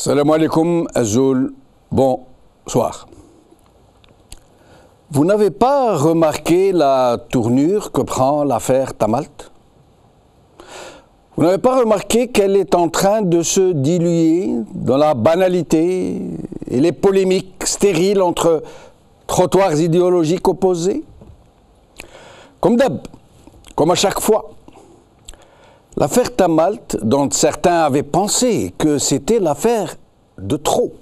Salam alaikum, Azoul, bonsoir. Vous n'avez pas remarqué la tournure que prend l'affaire Tamalt? Vous n'avez pas remarqué qu'elle est en train de se diluer dans la banalité et les polémiques stériles entre trottoirs idéologiques opposés? Comme d'hab, comme à chaque fois, l'affaire Tamalt, dont certains avaient pensé que c'était l'affaire de trop,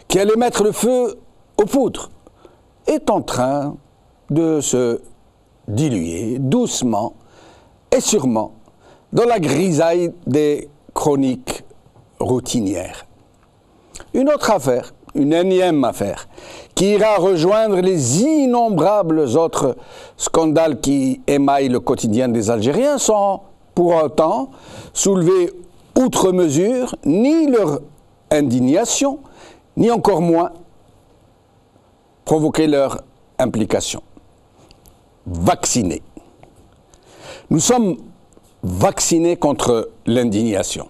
qui allait mettre le feu aux poudres, est en train de se diluer doucement et sûrement dans la grisaille des chroniques routinières. Une autre affaire, une énième affaire, qui ira rejoindre les innombrables autres scandales qui émaillent le quotidien des Algériens sans pour autant soulever outre mesure ni leur indignation, ni encore moins provoquer leur implication. Vaccinés. Nous sommes vaccinés contre l'indignation.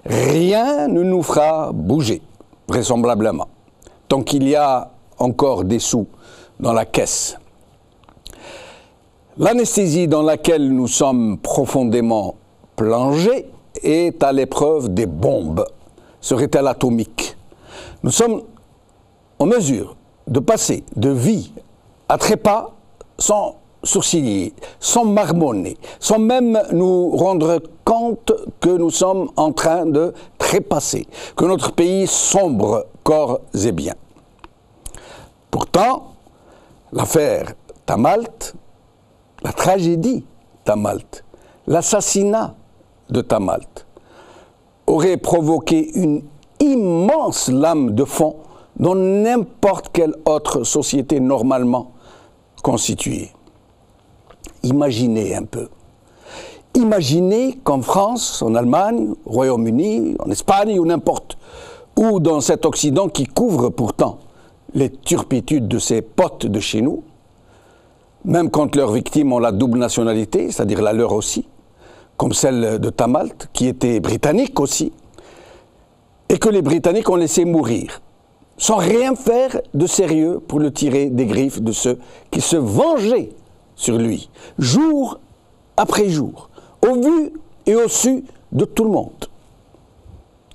Rien ne nous fera bouger, vraisemblablement, tant qu'il y a encore des sous dans la caisse. L'anesthésie dans laquelle nous sommes profondément plongés est à l'épreuve des bombes, serait-elle atomique. Nous sommes en mesure de passer de vie à trépas sans sourciller, sans marmonner, sans même nous rendre compte que nous sommes en train de trépasser, que notre pays sombre corps et biens. Pourtant, l'affaire Tamalt, la tragédie Tamalt, l'assassinat de Tamalt aurait provoqué une immense lame de fond dans n'importe quelle autre société normalement constituée. Imaginez un peu. Imaginez qu'en France, en Allemagne, au Royaume-Uni, en Espagne ou n'importe où dans cet Occident qui couvre pourtant les turpitudes de ses potes de chez nous, même quand leurs victimes ont la double nationalité, c'est-à-dire la leur aussi, comme celle de Tamalt, qui était britannique aussi, et que les Britanniques ont laissé mourir, sans rien faire de sérieux pour le tirer des griffes de ceux qui se vengeaient sur lui, jour après jour, au vu et au su de tout le monde.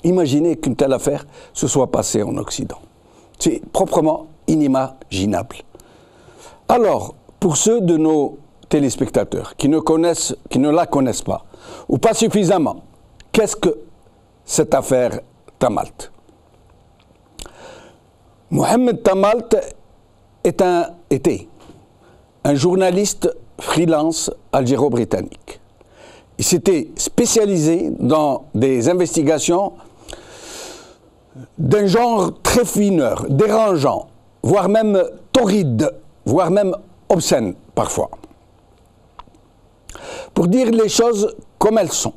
Imaginez qu'une telle affaire se soit passée en Occident. C'est proprement inimaginable. Alors, pour ceux de nos téléspectateurs qui ne la connaissent pas, ou pas suffisamment, qu'est-ce que cette affaire Tamalt? Mohamed Tamalt était un journaliste freelance algéro-britannique. Il s'était spécialisé dans des investigations d'un genre très fineur, dérangeant, voire même torride, voire même obscène parfois. Pour dire les choses comme elles sont.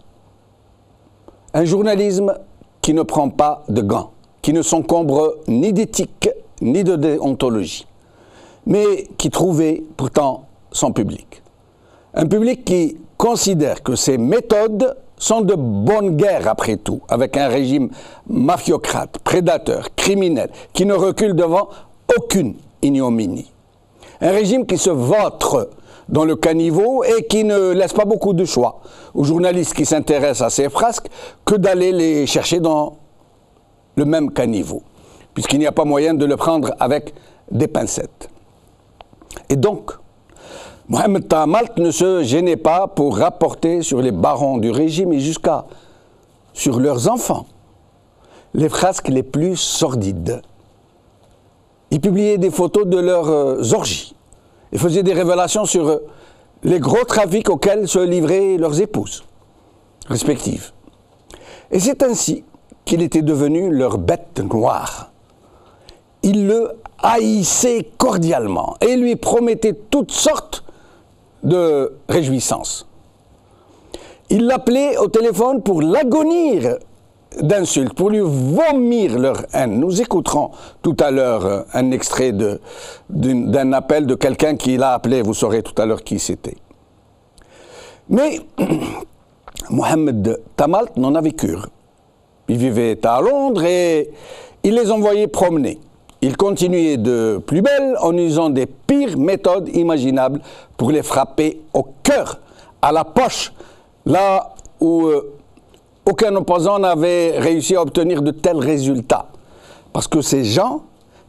Un journalisme qui ne prend pas de gants, qui ne s'encombre ni d'éthique ni de déontologie, mais qui trouvait pourtant son public. Un public qui considère que ses méthodes sont de bonne guerre après tout, avec un régime mafiocrate, prédateur, criminel, qui ne recule devant aucune ignominie. Un régime qui se vautre dans le caniveau et qui ne laisse pas beaucoup de choix aux journalistes qui s'intéressent à ces frasques que d'aller les chercher dans le même caniveau, puisqu'il n'y a pas moyen de le prendre avec des pincettes. Et donc, Mohamed Tamalt ne se gênait pas pour rapporter sur les barons du régime et jusqu'à sur leurs enfants les frasques les plus sordides. Il publiait des photos de leurs orgies et faisait des révélations sur les gros trafics auxquels se livraient leurs épouses respectives. Et c'est ainsi qu'il était devenu leur bête noire. Il le haïssait cordialement et lui promettait toutes sortes de réjouissances. Il l'appelait au téléphone pour l'agonir d'insultes, pour lui vomir leur haine. Nous écouterons tout à l'heure un extrait d'un appel de quelqu'un qui l'a appelé, vous saurez tout à l'heure qui c'était. Mais Mohamed Tamalt n'en avait cure. Il vivait à Londres et il les envoyait promener. Il continuait de plus belle en usant des pires méthodes imaginables pour les frapper au cœur, à la poche, là où aucun opposant n'avait réussi à obtenir de tels résultats. Parce que ces gens,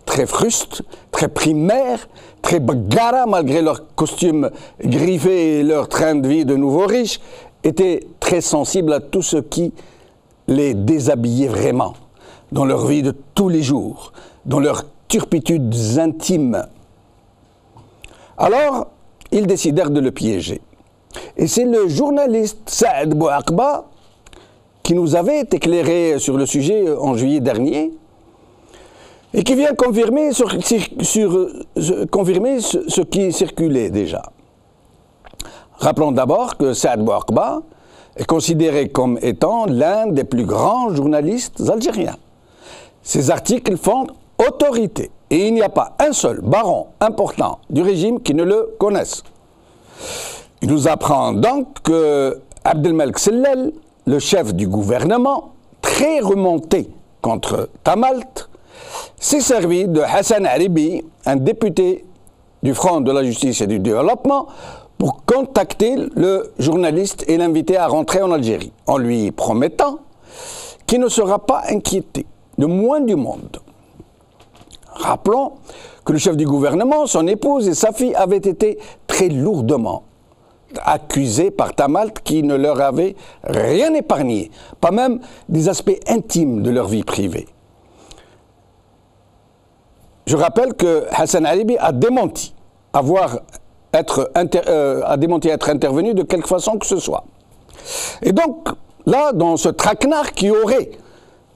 très frustes, très primaires, très bagara malgré leurs costumes griffés et leur train de vie de nouveaux riches, étaient très sensibles à tout ce qui les déshabillait vraiment, dans leur vie de tous les jours, dans leurs turpitudes intimes. Alors, ils décidèrent de le piéger. Et c'est le journaliste Saad Bouaqba qui nous avait éclairé sur le sujet en juillet dernier et qui vient confirmer ce qui circulait déjà. Rappelons d'abord que Saad Bouaqba est considéré comme étant l'un des plus grands journalistes algériens. Ses articles font autorité et il n'y a pas un seul baron important du régime qui ne le connaisse. Il nous apprend donc que Abdelmalek Sellel, le chef du gouvernement, très remonté contre Tamalt, s'est servi de Hassan Aribi, un député du Front de la Justice et du Développement, pour contacter le journaliste et l'inviter à rentrer en Algérie, en lui promettant qu'il ne sera pas inquiété, le moins du monde. Rappelons que le chef du gouvernement, son épouse et sa fille avaient été très lourdement accusés par Tamalt qui ne leur avait rien épargné, pas même des aspects intimes de leur vie privée. Je rappelle que Hassan Aribi a démenti être intervenu de quelque façon que ce soit. Et donc, là, dans ce traquenard qui aurait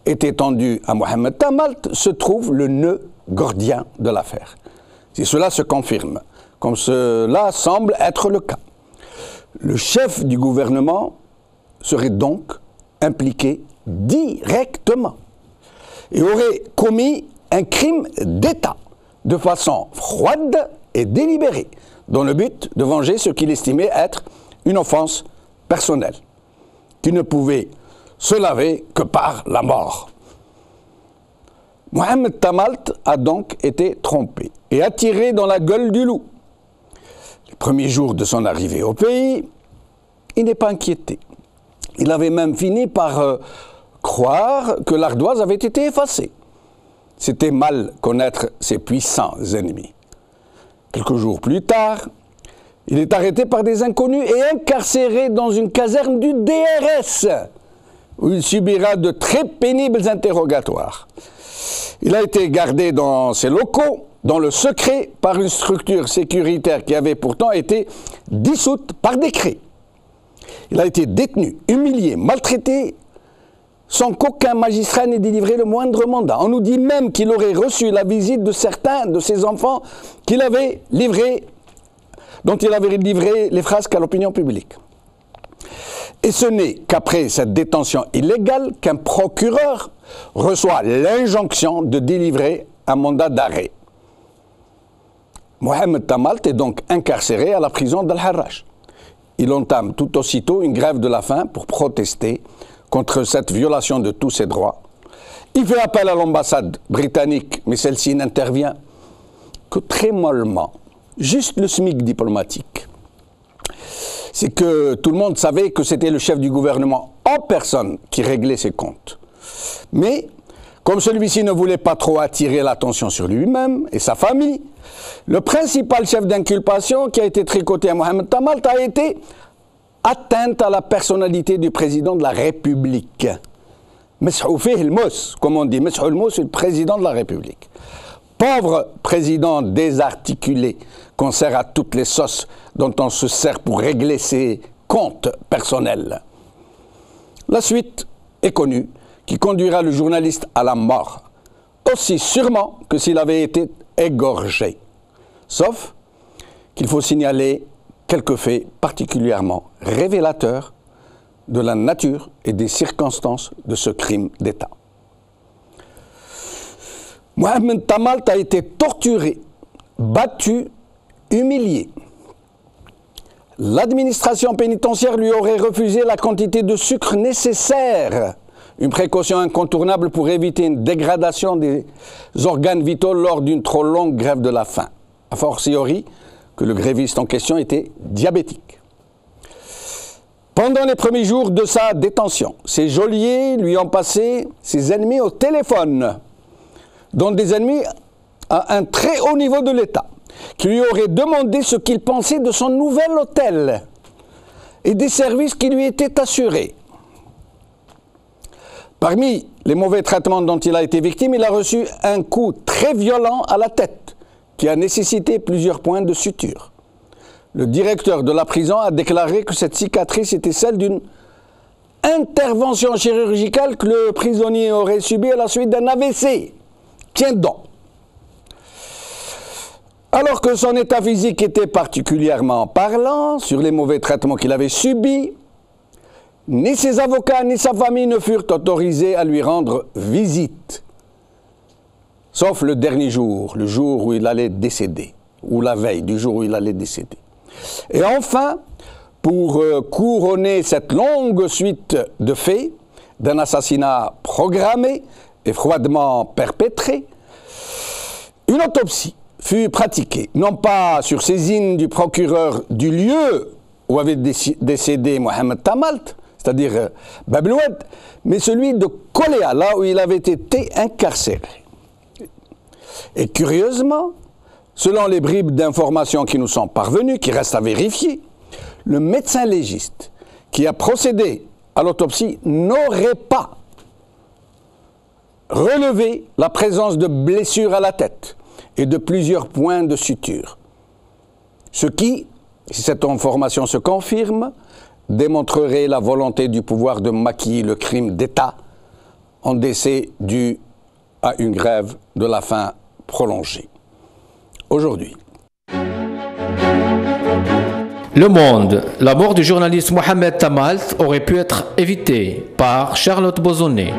été tendu à Mohamed Tamalt, se trouve le nœud gordien de l'affaire. Si cela se confirme, comme cela semble être le cas, le chef du gouvernement serait donc impliqué directement et aurait commis un crime d'État de façon froide et délibérée, dans le but de venger ce qu'il estimait être une offense personnelle, qui ne pouvait se laver que par la mort. Mohamed Tamalt a donc été trompé et attiré dans la gueule du loup. Les premiers jours de son arrivée au pays, il n'est pas inquiété. Il avait même fini par croire que l'ardoise avait été effacée. C'était mal connaître ses puissants ennemis. Quelques jours plus tard, il est arrêté par des inconnus et incarcéré dans une caserne du DRS, où il subira de très pénibles interrogatoires. Il a été gardé dans ses locaux, dans le secret, par une structure sécuritaire qui avait pourtant été dissoute par décret. Il a été détenu, humilié, maltraité, sans qu'aucun magistrat n'ait délivré le moindre mandat. On nous dit même qu'il aurait reçu la visite de certains de ses enfants dont il avait livré les frasques à l'opinion publique. Et ce n'est qu'après cette détention illégale qu'un procureur reçoit l'injonction de délivrer un mandat d'arrêt. Mohamed Tamalt est donc incarcéré à la prison d'Al-Harrach. Il entame tout aussitôt une grève de la faim pour protester contre cette violation de tous ses droits. Il fait appel à l'ambassade britannique, mais celle-ci n'intervient que très mollement, juste le SMIC diplomatique. C'est que tout le monde savait que c'était le chef du gouvernement en personne qui réglait ses comptes. Mais, comme celui-ci ne voulait pas trop attirer l'attention sur lui-même et sa famille, le principal chef d'inculpation qui a été tricoté à Mohamed Tamalt a été atteinte à la personnalité du président de la République. Mes'hou fih el-mous, comme on dit, Mes'hou el-mous, le président de la République. Pauvre président désarticulé, qu'on sert à toutes les sauces dont on se sert pour régler ses comptes personnels. La suite est connue, qui conduira le journaliste à la mort, aussi sûrement que s'il avait été égorgé. Sauf qu'il faut signaler quelques faits particulièrement révélateurs de la nature et des circonstances de ce crime d'État. Mohamed Tamalt a été torturé, battu, humilié. L'administration pénitentiaire lui aurait refusé la quantité de sucre nécessaire Une précaution incontournable pour éviter une dégradation des organes vitaux lors d'une trop longue grève de la faim. A fortiori que le gréviste en question était diabétique. Pendant les premiers jours de sa détention, ses geôliers lui ont passé ses ennemis au téléphone, dont des ennemis à un très haut niveau de l'État, qui lui auraient demandé ce qu'il pensait de son nouvel hôtel et des services qui lui étaient assurés. Parmi les mauvais traitements dont il a été victime, il a reçu un coup très violent à la tête, qui a nécessité plusieurs points de suture. Le directeur de la prison a déclaré que cette cicatrice était celle d'une intervention chirurgicale que le prisonnier aurait subie à la suite d'un AVC. Tiens donc. Alors que son état physique était particulièrement parlant sur les mauvais traitements qu'il avait subis, ni ses avocats ni sa famille ne furent autorisés à lui rendre visite. Sauf le dernier jour, le jour où il allait décéder, ou la veille du jour où il allait décéder. Et enfin, pour couronner cette longue suite de faits, d'un assassinat programmé et froidement perpétré, une autopsie fut pratiquée, non pas sur saisine du procureur du lieu où avait décédé Mohamed Tamalt, c'est-à-dire Bab el Oued, mais celui de Koléa, là où il avait été incarcéré. Et curieusement, selon les bribes d'informations qui nous sont parvenues, qui restent à vérifier, le médecin légiste qui a procédé à l'autopsie n'aurait pas relevé la présence de blessures à la tête et de plusieurs points de suture. Ce qui, si cette information se confirme, démontrerait la volonté du pouvoir de maquiller le crime d'État en décès dû à une grève de la faim prolongée. Aujourd'hui. Le Monde. La mort du journaliste Mohamed Tamalt aurait pu être évitée par Charlotte Bozonnet.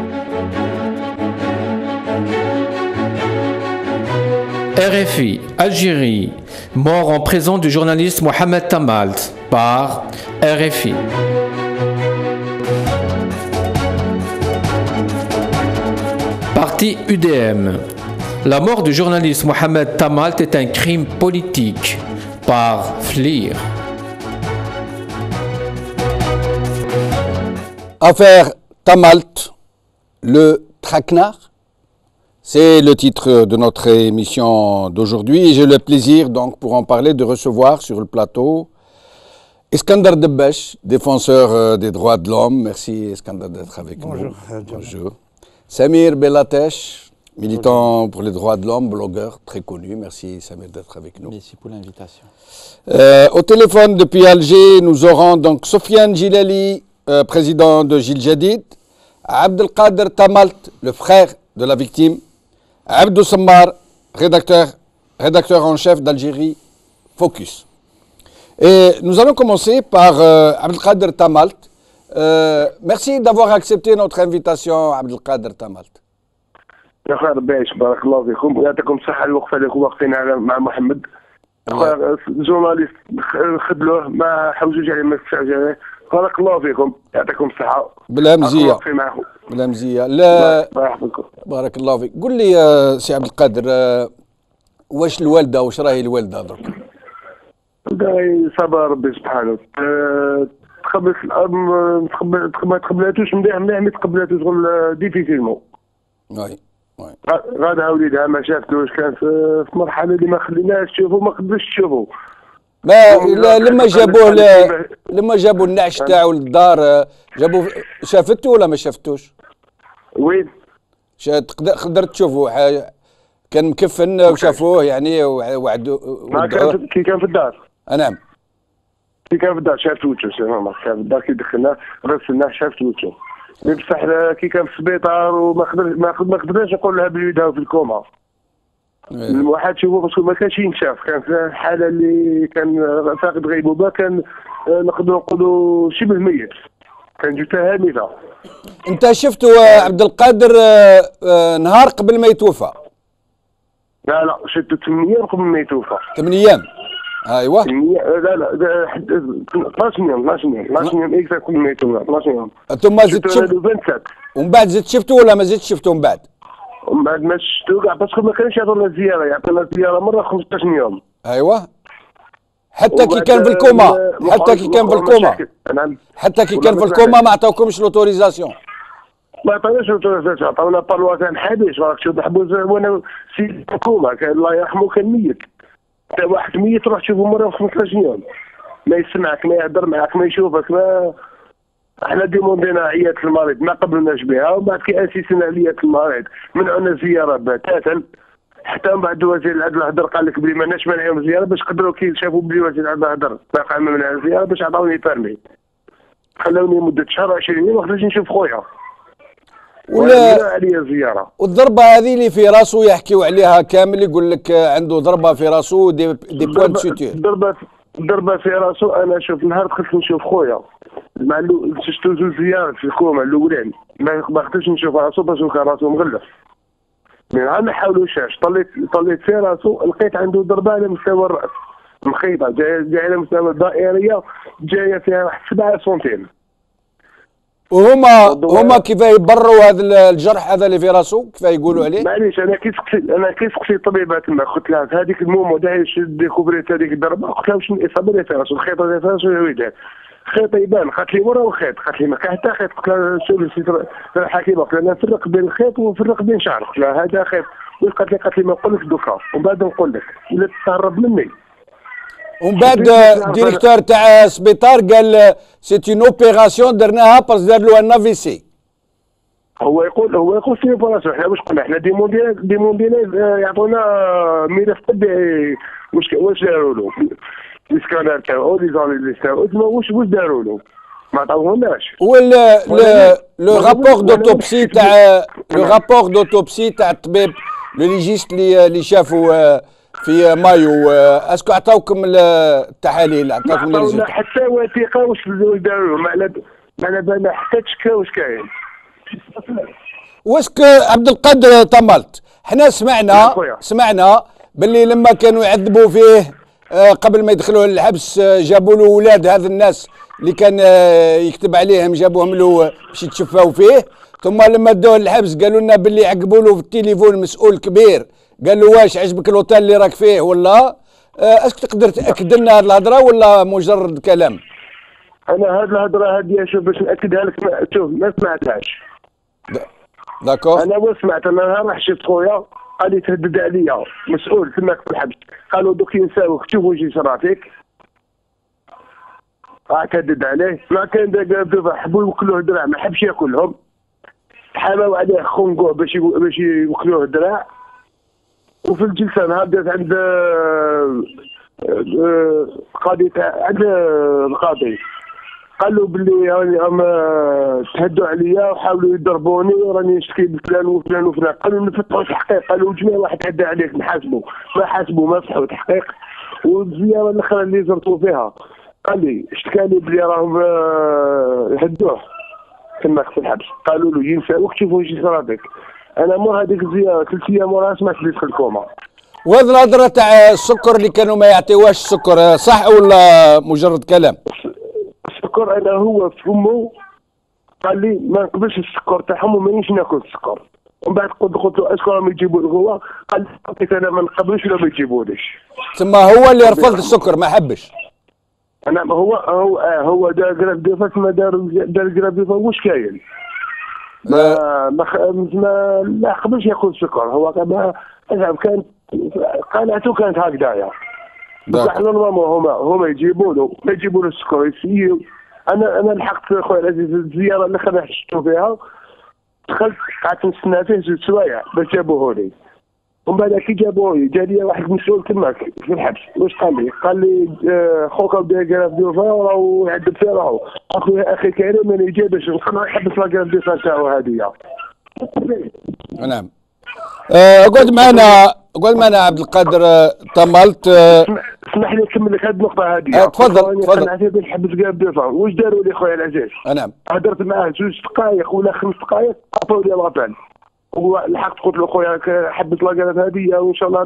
RFI, Algérie. Mort en prison du journaliste Mohamed Tamalt par RFI. Parti UDM. La mort du journaliste Mohamed Tamalt est un crime politique par FLIR. Affaire Tamalt, le traquenard, c'est le titre de notre émission d'aujourd'hui et j'ai le plaisir donc pour en parler de recevoir sur le plateau Iskandar Debech, défenseur des droits de l'homme. Merci Iskandar d'être avec nous. Bonjour. Samir Belatesh, militant pour les droits de l'homme, blogueur très connu. Merci Samir d'être avec nous. Merci pour l'invitation. Au téléphone depuis Alger, nous aurons donc Sofiane Gilali, président de Gil Jadid, Abdelkader Tamalt, le frère de la victime, Abdou Sammar, rédacteur en chef d'Algérie Focus. Et nous allons commencer par Abdelkader Tamalt. Merci d'avoir accepté notre invitation, Abdelkader Tamalt. اخويا ربي يعيش بارك الله فيكم ويعطيكم الصحه الوقفه اللي واقفين مع محمد اخويا جورناليست خدلوه ما حوجوش عليه ما تفعلوش عليه بارك الله فيكم يعطيكم الصحه بلا مزيه واقفين معكم بلا مزيه لا الله يحفظكم بارك الله فيك. قل لي يا سي عبد القادر واش الوالده واش راهي الوالده درك؟ صبر ربي سبحانه تقبلت الاب ما تقبلاتوش مليح ما تقبلاتوش غير ديفيسيلمون. وي غادها وليدها ما شافتوش كان في مرحله اللي ما خليناهاش تشوفوا ما قدروش تشوفوا. ما لما جابوا النعش تاعو للدار جابوا شافته ولا ما شافتوش؟ وين؟ قدرت تشوفوا كان مكفن وشافوه يعني وعدوا كي كان في الدار. نعم كي كان في الدار شافت وجهه كان في الدار كي دخلنا غسلناه شافت وجهه. بصح كي كان في السبيطار ما قدرناش نقول لها بلي داو في الكوما. الواحد شوفوا باسكو ما كانش ينشاف كان في الحاله اللي كان فاقد غيبوبه كان نقدروا نقولوا شبه ميت كان جثه هامده. انت شفته عبد القادر نهار قبل ما يتوفى؟ لا شفته 8 ايام قبل ما يتوفى. 8 ايام ايوه. لا لا 12 يوم 12 يوم اكثر كل ما يتم 12 يوم. ثم زدت شفت ومن بعد زدت شفتوا ولا ما زدت شفتوا من بعد؟ ومن بعد ما شفتوا كاع باسكو ما كانش يعطونا زياره، يعطونا زياره مره 15 يوم. ايوه. حتى كي كان في الكوما، حتى كي كان في الكوما، حتى كي كان في الكوما ما عطاوكمش لوتوريزاسيون. ما عطاوناش لوتوريزاسيون، عطاونا بالوا تاع حبيش، راك تشوف محبوس وانا في الحكومه كان الله يرحمه كان ميت. انت واحد ميت تروح تشوفه مره في 15 يوم، ما يسمعك ما يهضر معك ما يشوفك ما. احنا ديموندينا عيادة المريض ما قبلناش بها، ومن بعد كي اسسنا عيادة المريض منعونا زياره بتاتا، حتى من بعد وزير العدل هدر قال لك بلي ماناش مانعين زياره باش قدروا كي شافوا بلي وزير العدل هدر باقي منع الزياره باش عطاوني بيرمي. خلوني مده شهر 20 يوم ما قدرتش نشوف خويا. ولا عليا زياره. والضربه هذه اللي في راسه يحكيوا عليها كامل، يقول لك عنده ضربه في راسه دي بوان دو سوتور. ضربه في راسه. انا شوف نهار دخلت نشوف خويا مع شفتو زوج زيارات في الكوما الاولين ما قدرتش نشوف راسو باسكو كان راسو مغلف. من عام ما حاولوش، طليت في راسو لقيت عنده ضربه على مستوى الراس مخيطه جايه على مستوى الدائريه جايه فيها واحد 7 سنتيم. وهما كيف يبروا هذا الجرح هذا اللي في راسه كيف يقولوا عليه؟ معليش انا كي سقسيت الطبيبه تما قلت لها في هذيك المومو دايش ديكوفريت هذيك الضربه، قلت لها واش الاصابه اللي في راسه الخيط اللي في راسه ويدات خيط يبان. قالت لي ورا الخيط، قالت لي ما كان حتى خيط. قلت لها سولي الحكيمه، قلت لها نفرق بين الخيط ونفرق بين شعر، قلت لها هذا خيط. قالت لي ما نقول لك دوكا ومن بعد نقول لك الا تهرب مني. ومن بعد الديريكتور تاع السبيطار قال سيت اون اوبيراسيون درناها باش دار له ان في سي. هو يقول سي اوبيراسيون. احنا واش قلنا؟ احنا ديموندينا يعطونا ملف طبي. واش داروا له؟ السكانر تاعو لي زاناليز تاعو واش داروا له؟ ما عطاوهمناش. لو رابور دوتوبسي تاع الطبيب لو ليجيست اللي شافوا في مايو، اسكو عطاوكم التحاليل؟ عطاوكم ما حتى وثيقه واش داروا ما على بالنا حتى تشكى واش كاين. واسك عبد القادر طملت، حنا سمعنا باللي لما كانوا يعذبوا فيه قبل ما يدخلوه للحبس جابوا له اولاد هذا الناس اللي كان يكتب عليهم، جابوهم له باش يتشفاو فيه، ثم لما دوه للحبس قالوا لنا باللي عقبوا له في التليفون مسؤول كبير قال له واش عجبك الوطن اللي راك فيه ولا؟ اسك تقدر تاكد لنا هذه الهضره ولا مجرد كلام؟ انا هذه الهضره هذه شوف باش ناكدها لك شوف ما سمعتهاش. داكور. انا واش سمعت؟ انا راح شفت خويا قال لي تهدد عليا مسؤول تماك في الحبس، قالوا دوك ينساوك شوف واش يصرا فيك. تهدد عليه ما كان حبوا يوكلوه الدراع ما حبش ياكلهم، حماو عليه خنقوه باش يوكلوه الدراع. وفي الجلسه نهار دازت عند قاضي عند القاضي قال له باللي راني تهدوا عليا وحاولوا يضربوني وراني نشتكي بفلان وفلان وفلان. قالوا نفتحوا تحقيق، قالوا جميع واحد تهدى عليك نحاسبوا. ما حاسبوا ما فتحوا تحقيق. والزياره الاخرى اللي زرتوا فيها قال لي اشتكالي باللي راهم يهدوه تماك في الحبس، قالوا له ينساوك شوفوا واش يصرا بك. انا مور هذيك الزياره 3 ايام وراها سمعت بلي دخل كوما. وهذه الهضره تاع السكر اللي كانوا ما يعطيوهاش السكر صح ولا مجرد كلام؟ السكر انا هو في فمو قال لي ما نقبلش السكر تاعهم ومانيش ناكل السكر. ومن بعد قلت له اسكو راهم يجيبوا له هو؟ قال لي انا ما نقبلش ولا ما يجيبوليش. ثم هو اللي رفض السكر ما حبش. انا هو دار جراف ديفاس ما دار جراف ديفاس واش كاين؟ ما قبلش ياكل السكر. هو كان قناعته كانت هكذايا. بصح احنا هما يجيبوا له ما يجيبوا له السكر يسيو. انا لحقت خويا العزيز الزياره اللي خلينا شفتو فيها دخلت قعدت نستنى فيه 2 سوايع باش جابوه لي. ومن بعد كي جابوه جا لي واحد مسؤول تماك في الحبس. واش قال لي خوك بدا كراف ديفا راهو يعذب فيه راهو. اخويا اخي كريم ما يجيبش نقدر نحبس لا كراف ديفا تاعو هذه. نعم. قعد معنا عبد القادر طملت. اسمح لي نكمل لك هذه النقطة هذه. تفضل. انا عاد نحبس كراف ديفا. واش داروا لي خويا العزيز؟ نعم. هدرت معاه 2 دقائق ولا 5 دقائق عطاو لي لابال. ولحقت قلت له خويا حبيت لاكارت هذه وان شاء الله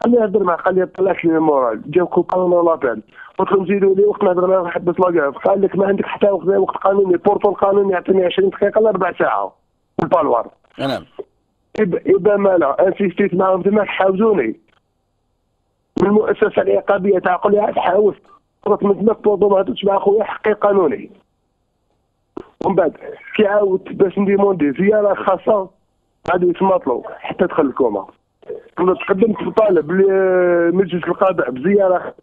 انا نهضر معاه قال لي طلعت لي المورال جاو قانون لابيل قلت لهم زيدوا لي وقت نهضر معاه حبيت لاكارت قال لك ما عندك حتى وقت قانوني بورتو القانون يعطيني 20 دقيقه ل 4 ساعات في البالوار. نعم. إذا ما لا انسيستيت معاهم تما حاوزوني من المؤسسه العقابيه تعقل لي عاد حاوزت قلت من تما بورتو ما هضرتش مع خويا حقي قانوني. ومن بعد كي عاودت باش نديموندي زياره خاصه غادي يتماطلوا حتى دخل الكوما. كنا تقدمت بطالب لمجلس القضاء بزياره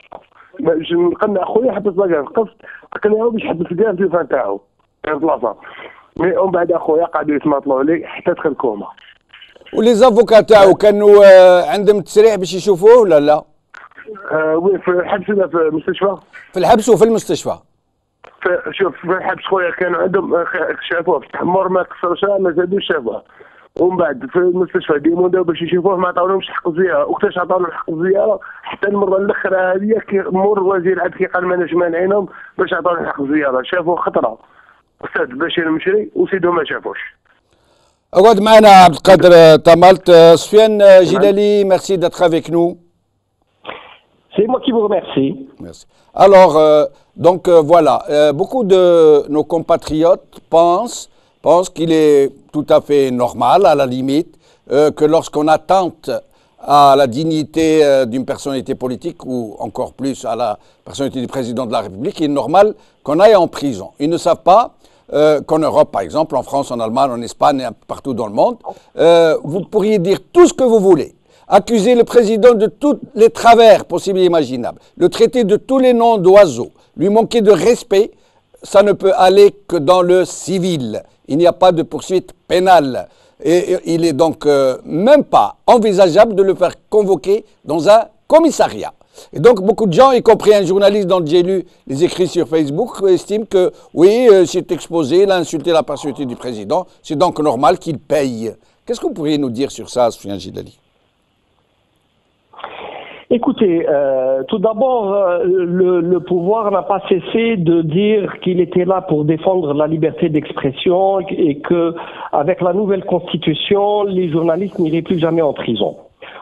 نقنع خويا حتى تلاقى قصد قنعوا باش حبس كاع الديفان تاعو في البلاصه. مي ومن بعد اخويا قعدوا يتماطلوا عليه حتى دخل الكوما. ولي زافوكا تاعو كانوا عندهم تسريع باش يشوفوه ولا لا؟ وين في الحبس ولا في المستشفى؟ في الحبس وفي المستشفى. شوف في الحبس خويا كانوا عندهم شافوه في التحمر ما كسروش ما زادوش شافوه. ومن بعد في المستشفى ديمونداو باش يشوفوه ما عطاولهمش حق الزياره وقتاش عطاولهم حق الزياره حتى المره الاخرى هذه كي مور الوزير العدل كي قال ماناش مانعينهم باش عطاولهم حق الزياره شافوه خطره استاذ بشير المشري وسيدو ما شافوش. اقعد معنا عبد القادر تمالت. Soufiane Gilali, merci d'être avec nous. C'est moi qui vous remercie. Merci. Alors, voilà, beaucoup de nos compatriotes pensent qu'il est tout à fait normal, à la limite, que lorsqu'on attente à la dignité d'une personnalité politique ou encore plus à la personnalité du président de la République, il est normal qu'on aille en prison. Ils ne savent pas qu'en Europe, par exemple, en France, en Allemagne, en Espagne et partout dans le monde, vous pourriez dire tout ce que vous voulez, accuser le président de tous les travers possibles et imaginables, le traiter de tous les noms d'oiseaux, lui manquer de respect, ça ne peut aller que dans le civil. Il n'y a pas de poursuite pénale. Et il est donc même pas envisageable de le faire convoquer dans un commissariat. Et donc beaucoup de gens, y compris un journaliste dont j'ai lu les écrits sur Facebook, estiment que oui, s'est exposé, il a insulté la personnalité du président, c'est donc normal qu'il paye. Qu'est-ce que vous pourriez nous dire sur ça, Soufiane Gilali? Écoutez, tout d'abord, le pouvoir n'a pas cessé de dire qu'il était là pour défendre la liberté d'expression et que, avec la nouvelle constitution, les journalistes n'iraient plus jamais en prison.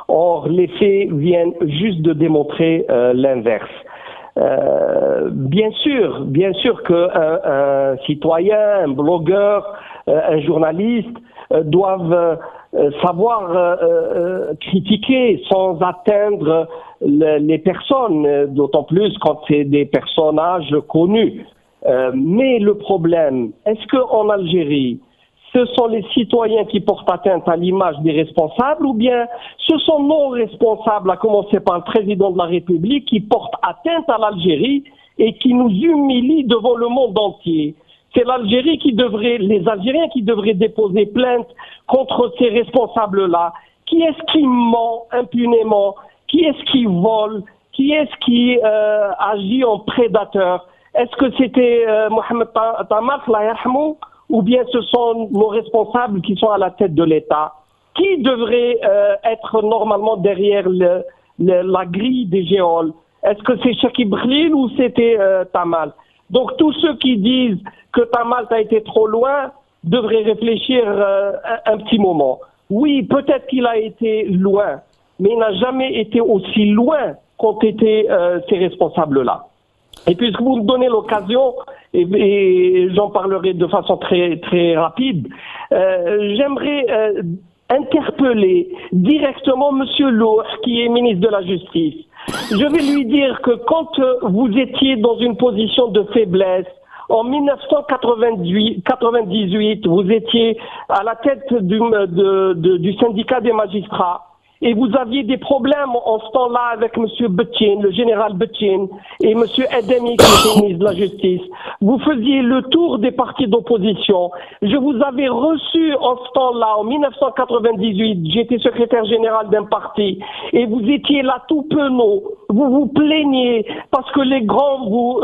Or, les faits viennent juste de démontrer l'inverse. Bien sûr qu'un citoyen, un blogueur, un journaliste doivent savoir critiquer sans atteindre les personnes, d'autant plus quand c'est des personnages connus. Mais le problème, est-ce qu'en Algérie, ce sont les citoyens qui portent atteinte à l'image des responsables ou bien ce sont nos responsables, à commencer par le président de la République, qui portent atteinte à l'Algérie et qui nous humilient devant le monde entier? C'est l'Algérie les Algériens qui devraient déposer plainte contre ces responsables-là. Qui est-ce qui ment impunément? Qui est-ce qui vole? Qui est-ce qui agit en prédateur? Est-ce que c'était Mohamed Tamak, la yarhamou, ou bien ce sont nos responsables qui sont à la tête de l'État? Qui devrait être normalement derrière la grille des géoles? Est-ce que c'est Chakib Khlil ou c'était Tamal? Donc tous ceux qui disent que Tamalt a été trop loin devraient réfléchir un petit moment. Oui, peut-être qu'il a été loin, mais il n'a jamais été aussi loin qu'ont été ces responsables-là. Et puisque vous me donnez l'occasion, et j'en parlerai de façon très, très rapide, j'aimerais interpeller directement M. Loh, qui est ministre de la Justice. Je vais lui dire que quand vous étiez dans une position de faiblesse, en 1998, vous étiez à la tête du syndicat des magistrats et vous aviez des problèmes en ce temps-là avec M. Bettin, le général Bettin, et M. Edemi, qui était ministre de la Justice. Vous faisiez le tour des partis d'opposition. Je vous avais reçu en ce temps-là, en 1998, j'étais secrétaire général d'un parti, et vous étiez là tout penaud. Vous vous plaignez parce que les grands vous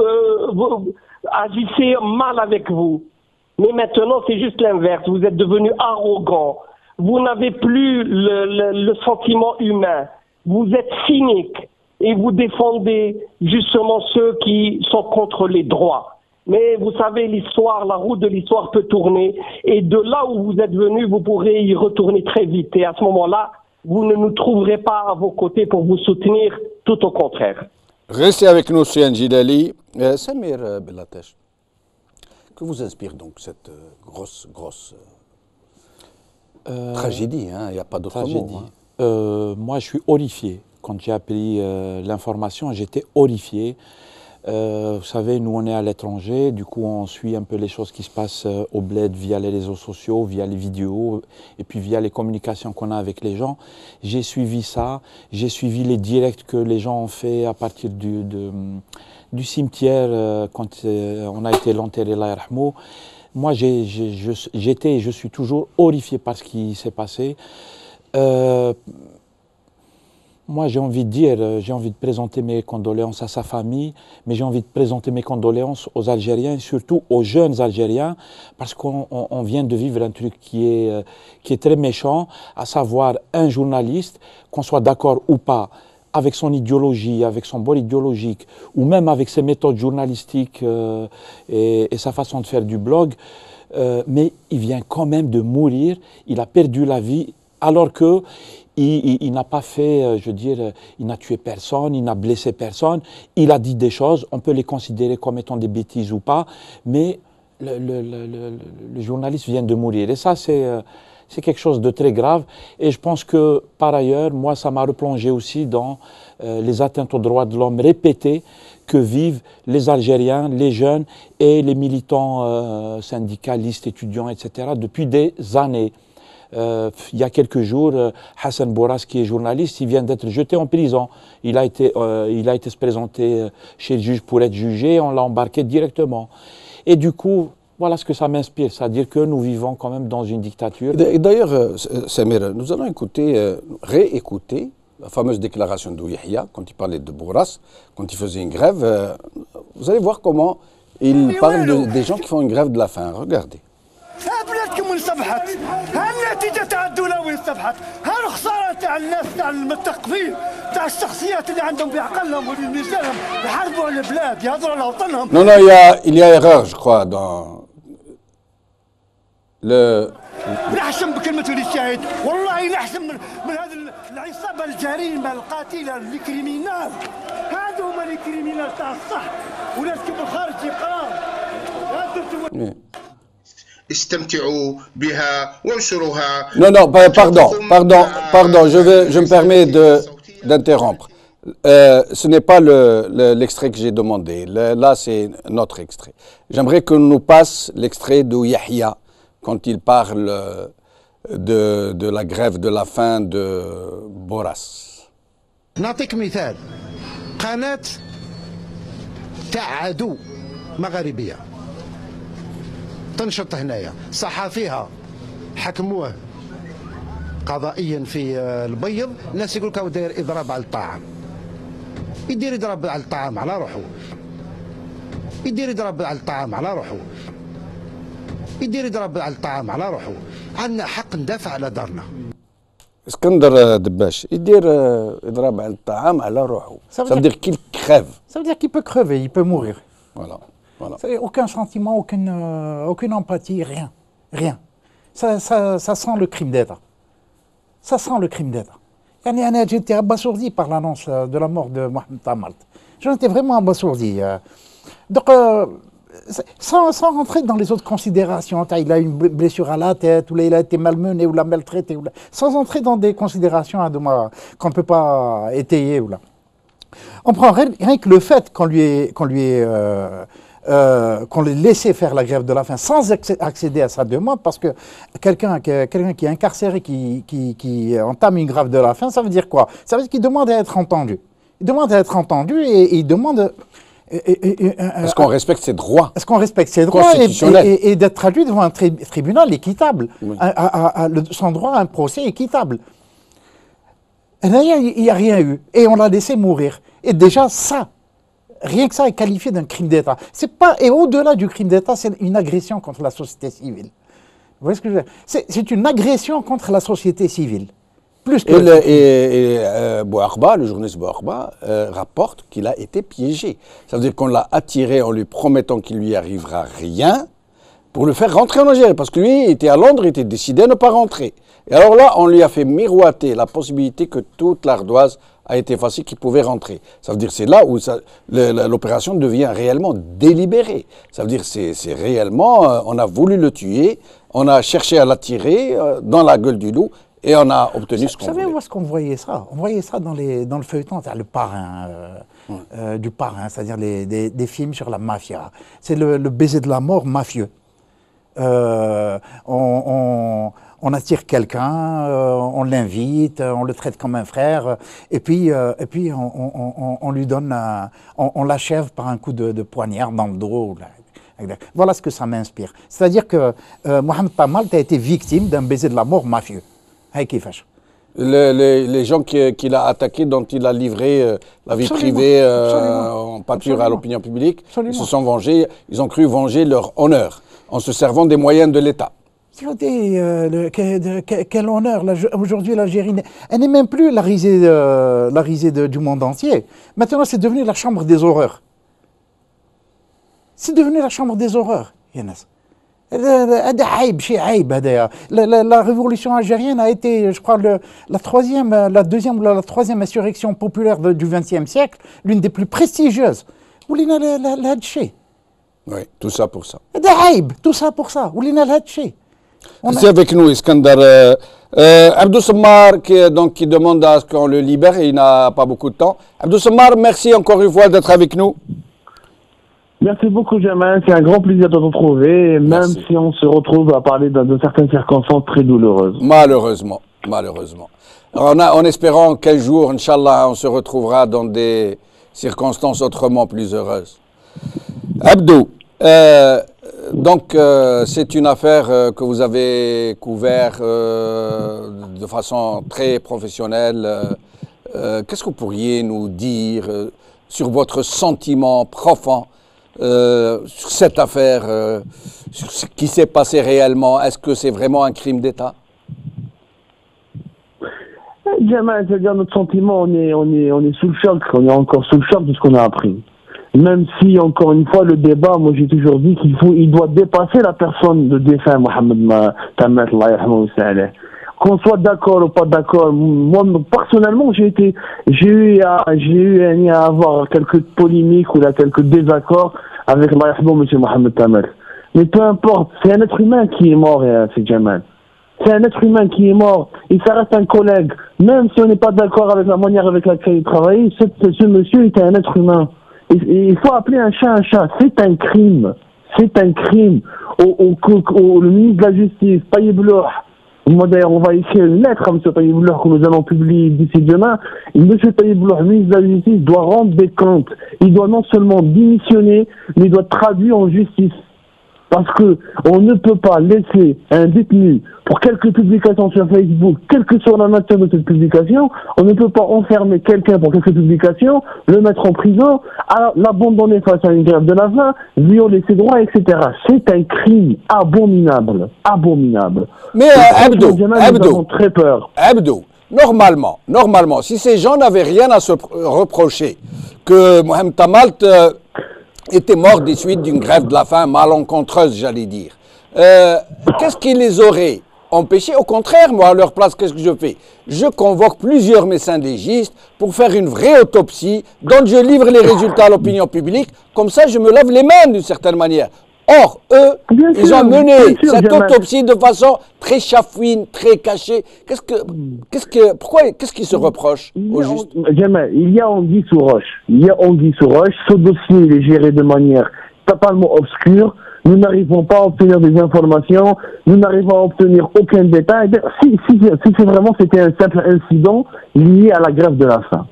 agissez mal avec vous. Mais maintenant, c'est juste l'inverse. Vous êtes devenu arrogant. Vous n'avez plus le sentiment humain. Vous êtes cynique et vous défendez justement ceux qui sont contre les droits. Mais vous savez, l'histoire, la route de l'histoire peut tourner. Et de là où vous êtes venu, vous pourrez y retourner très vite. Et à ce moment-là, vous ne nous trouverez pas à vos côtés pour vous soutenir, tout au contraire. Restez avec nous, Soufiane Djilali. Samir Bellateche, que vous inspire donc cette grosse tragédie, hein, il n'y a pas d'autre mot. Hein. Moi, je suis horrifié. Quand j'ai appris l'information, j'étais horrifié. Vous savez, nous, on est à l'étranger, du coup, on suit un peu les choses qui se passent au bled via les réseaux sociaux, via les vidéos, et puis via les communications qu'on a avec les gens. J'ai suivi ça, j'ai suivi les directs que les gens ont fait à partir du cimetière quand on a été l'enterrer, Allah yarhamou. Moi, j'étais et je suis toujours horrifié par ce qui s'est passé. Moi, j'ai envie de dire, j'ai envie de présenter mes condoléances à sa famille, mais j'ai envie de présenter mes condoléances aux Algériens, et surtout aux jeunes Algériens, parce qu'on vient de vivre un truc qui est très méchant, à savoir un journaliste, qu'on soit d'accord ou pas, avec son idéologie, avec son bord idéologique, ou même avec ses méthodes journalistiques et sa façon de faire du blog, mais il vient quand même de mourir, il a perdu la vie, alors que il n'a pas fait, je veux dire, il n'a tué personne, il n'a blessé personne, il a dit des choses, on peut les considérer comme étant des bêtises ou pas, mais le journaliste vient de mourir. Et ça, c'est quelque chose de très grave. Et je pense que, par ailleurs, moi, ça m'a replongé aussi dans les atteintes aux droits de l'homme répétées que vivent les Algériens, les jeunes et les militants syndicalistes, étudiants, etc., depuis des années. Il y a quelques jours, Hassan Bourras, qui est journaliste, il vient d'être jeté en prison. Il a été se présenter chez le juge pour être jugé, on l'a embarqué directement. Et du coup, voilà ce que ça m'inspire, c'est-à-dire que nous vivons quand même dans une dictature. D'ailleurs, Samir, nous allons réécouter la fameuse déclaration de Yahya, quand il parlait de Bourras, quand il faisait une grève. Vous allez voir comment il parle des gens qui font une grève de la faim. Regardez. بلادكم وين صبحت؟ ها النتيجه تاع الدوله وين صبحت؟ ها الخساره تاع الناس تاع المثقفين تاع الشخصيات اللي عندهم بعقلهم ورجالهم يحاربوا على البلاد يهضروا على وطنهم. Non, il y a erreur, je crois, dans le. نحشم بكلمة الشاهد، والله نحشم من هذه العصابة الجريمة القاتلة الكريمينال، هذو هما الكريمينال تاع الصح، وناسكم بالخارج يقراو. استمتعوا بها وانشروها. Non, pardon, je me permets d'interrompre. Ce n'est pas l'extrait que j'ai demandé. Là, c'est notre extrait. J'aimerais que nous passe l'extrait de Yahya, quand il parle de la grève de la faim de Bourras. نعطيك مثال قناة تاع عدو مغاربية تنشط هنايا صحافيها حكموه قضائيا في البيض الناس يقول لك داير اضراب على الطعام يدير يضرب على الطعام على روحه يدير يضرب على الطعام على روحه يدير يضرب على الطعام على روحه عندنا حق ندافع على دارنا اسكندر دباش يدير يضرب على الطعام على روحه. Ça veut dire qu'il crève. Ça veut dire qu'il peut crever, il peut mourir. Voilà. Aucun sentiment, aucune empathie, rien. Ça sent le crime d'État. Ça sent le crime d'État. J'étais abasourdi par l'annonce de la mort de Mohamed Tamalt. J'en étais vraiment abasourdi. Donc, sans rentrer dans les autres considérations, il a une blessure à la tête, ou il a été malmené, ou l'a maltraité, sans entrer dans des considérations qu'on ne peut pas étayer. On prend rien que le fait qu'on l'ait laissé faire la grève de la faim sans accéder à sa demande, parce que quelqu'un qui est incarcéré, qui entame une grève de la faim, ça veut dire quoi? Ça veut dire qu'il demande à être entendu. Il demande à être entendu et il demande... Est-ce qu'on respecte ses droits? Est-ce qu'on respecte ses droits et d'être traduit devant un tribunal équitable, oui. Son droit à un procès équitable. Et là, il n'y a rien eu. Et on l'a laissé mourir. Et déjà, ça, rien que ça est qualifié d'un crime d'État. Et au-delà du crime d'État, c'est une agression contre la société civile. Vous voyez ce que je veux dire? C'est une agression contre la société civile. Plus que... Bouarba, le journaliste Bouarba, rapporte qu'il a été piégé. Ça veut dire qu'on l'a attiré en lui promettant qu'il lui arrivera rien pour le faire rentrer en Algérie. Parce que lui, il était à Londres, il était décidé à ne pas rentrer. Et alors là, on lui a fait miroiter la possibilité que toute l'ardoise a été effacée, qu'il pouvait rentrer. Ça veut dire que c'est là où l'opération devient réellement délibérée. Ça veut dire que c'est réellement, on a voulu le tuer, on a cherché à l'attirer dans la gueule du loup, et on a obtenu ce qu'on voulait. Vous savez où est-ce qu'on voyait ça? On voyait ça dans le feuilleton, le parrain, du parrain, c'est-à-dire des films sur la mafia. C'est le baiser de la mort mafieux. On attire quelqu'un, on l'invite, on le traite comme un frère, et puis on lui donne, on l'achève par un coup de poignard dans le dos. Voilà ce que ça m'inspire. C'est-à-dire que Mohamed Tamalt a été victime d'un baiser de la mort mafieux. Les gens qu'il a attaqués, dont il a livré la vie privée en pâture à l'opinion publique, ils se sont vengés, ils ont cru venger leur honneur en se servant des moyens de l'État. Quel honneur. Aujourd'hui, l'Algérie, elle n'est même plus la risée du monde entier. Maintenant, c'est devenu la chambre des horreurs. C'est devenu la chambre des horreurs, Yanas. La révolution algérienne a été, je crois, la deuxième ou la troisième insurrection populaire du XXe siècle, l'une des plus prestigieuses. Oui, tout ça pour ça. Tout ça pour ça. C'est avec nous, Iskandar. Abdou Sammar, qui demande à ce qu'on le libère, et il n'a pas beaucoup de temps. Abdou Sammar, merci encore une fois d'être avec nous. Merci beaucoup, Jamal. C'est un grand plaisir de te retrouver, même si on se retrouve à parler de certaines circonstances très douloureuses. Malheureusement. En espérant qu'un jour, Inch'Allah, on se retrouvera dans des circonstances autrement plus heureuses. Abdou, donc c'est une affaire que vous avez couverte de façon très professionnelle. Qu'est-ce que vous pourriez nous dire sur votre sentiment profond sur cette affaire, sur ce qui s'est passé réellement? Est-ce que c'est vraiment un crime d'État? Jamal, c'est-à-dire notre sentiment, on est sous le choc, on est encore sous le choc de ce qu'on a appris. Même si, encore une fois, le débat, moi j'ai toujours dit qu'il doit dépasser la personne de défunt Mohamed Tamalt, qu'on soit d'accord ou pas d'accord. Moi, personnellement, j'ai eu à avoir quelques polémiques ou quelques désaccords avec M. Mohamed Tamalt. Mais peu importe, c'est un être humain qui est mort, c'est Jamal. C'est un être humain qui est mort, et ça reste un collègue. Même si on n'est pas d'accord avec la manière avec laquelle il travaillait, ce monsieur était un être humain. Et il faut appeler un chat un chat. C'est un crime. C'est un crime. Le ministre de la Justice, Taïeb Loh, moi d'ailleurs on va écrire une lettre à M. Taïeb Loh que nous allons publier d'ici demain. M. Taïeb Loh, le ministre de la Justice, doit rendre des comptes. Il doit non seulement démissionner, mais il doit traduire en justice. Parce que on ne peut pas laisser un détenu pour quelques publications sur Facebook, quelle que soit la nature de cette publication, on ne peut pas enfermer quelqu'un pour quelques publications, le mettre en prison, l'abandonner face à une grève de la faim, violer ses droits, etc. C'est un crime abominable. Abominable. Mais Abdou, nous avons très peur. Abdou, normalement, si ces gens n'avaient rien à se reprocher, que Mohamed Tamalt était mort des suites d'une grève de la faim malencontreuse, j'allais dire. Qu'est-ce qui les aurait empêchés? Au contraire, moi, à leur place, qu'est-ce que je fais? Je convoque plusieurs médecins légistes pour faire une vraie autopsie, dont je livre les résultats à l'opinion publique. Comme ça, je me lave les mains d'une certaine manière. Or, eux, ils ont mené cette autopsie de façon très chafouine, très cachée. Qu'est-ce qu'ils se reprochent au juste? Jamal, il y a anguille sous roche. Ce dossier, il est géré de manière totalement obscure. Nous n'arrivons pas à obtenir des informations. Nous n'arrivons à obtenir aucun détail. Si c'était un simple incident lié à la grève de la faim,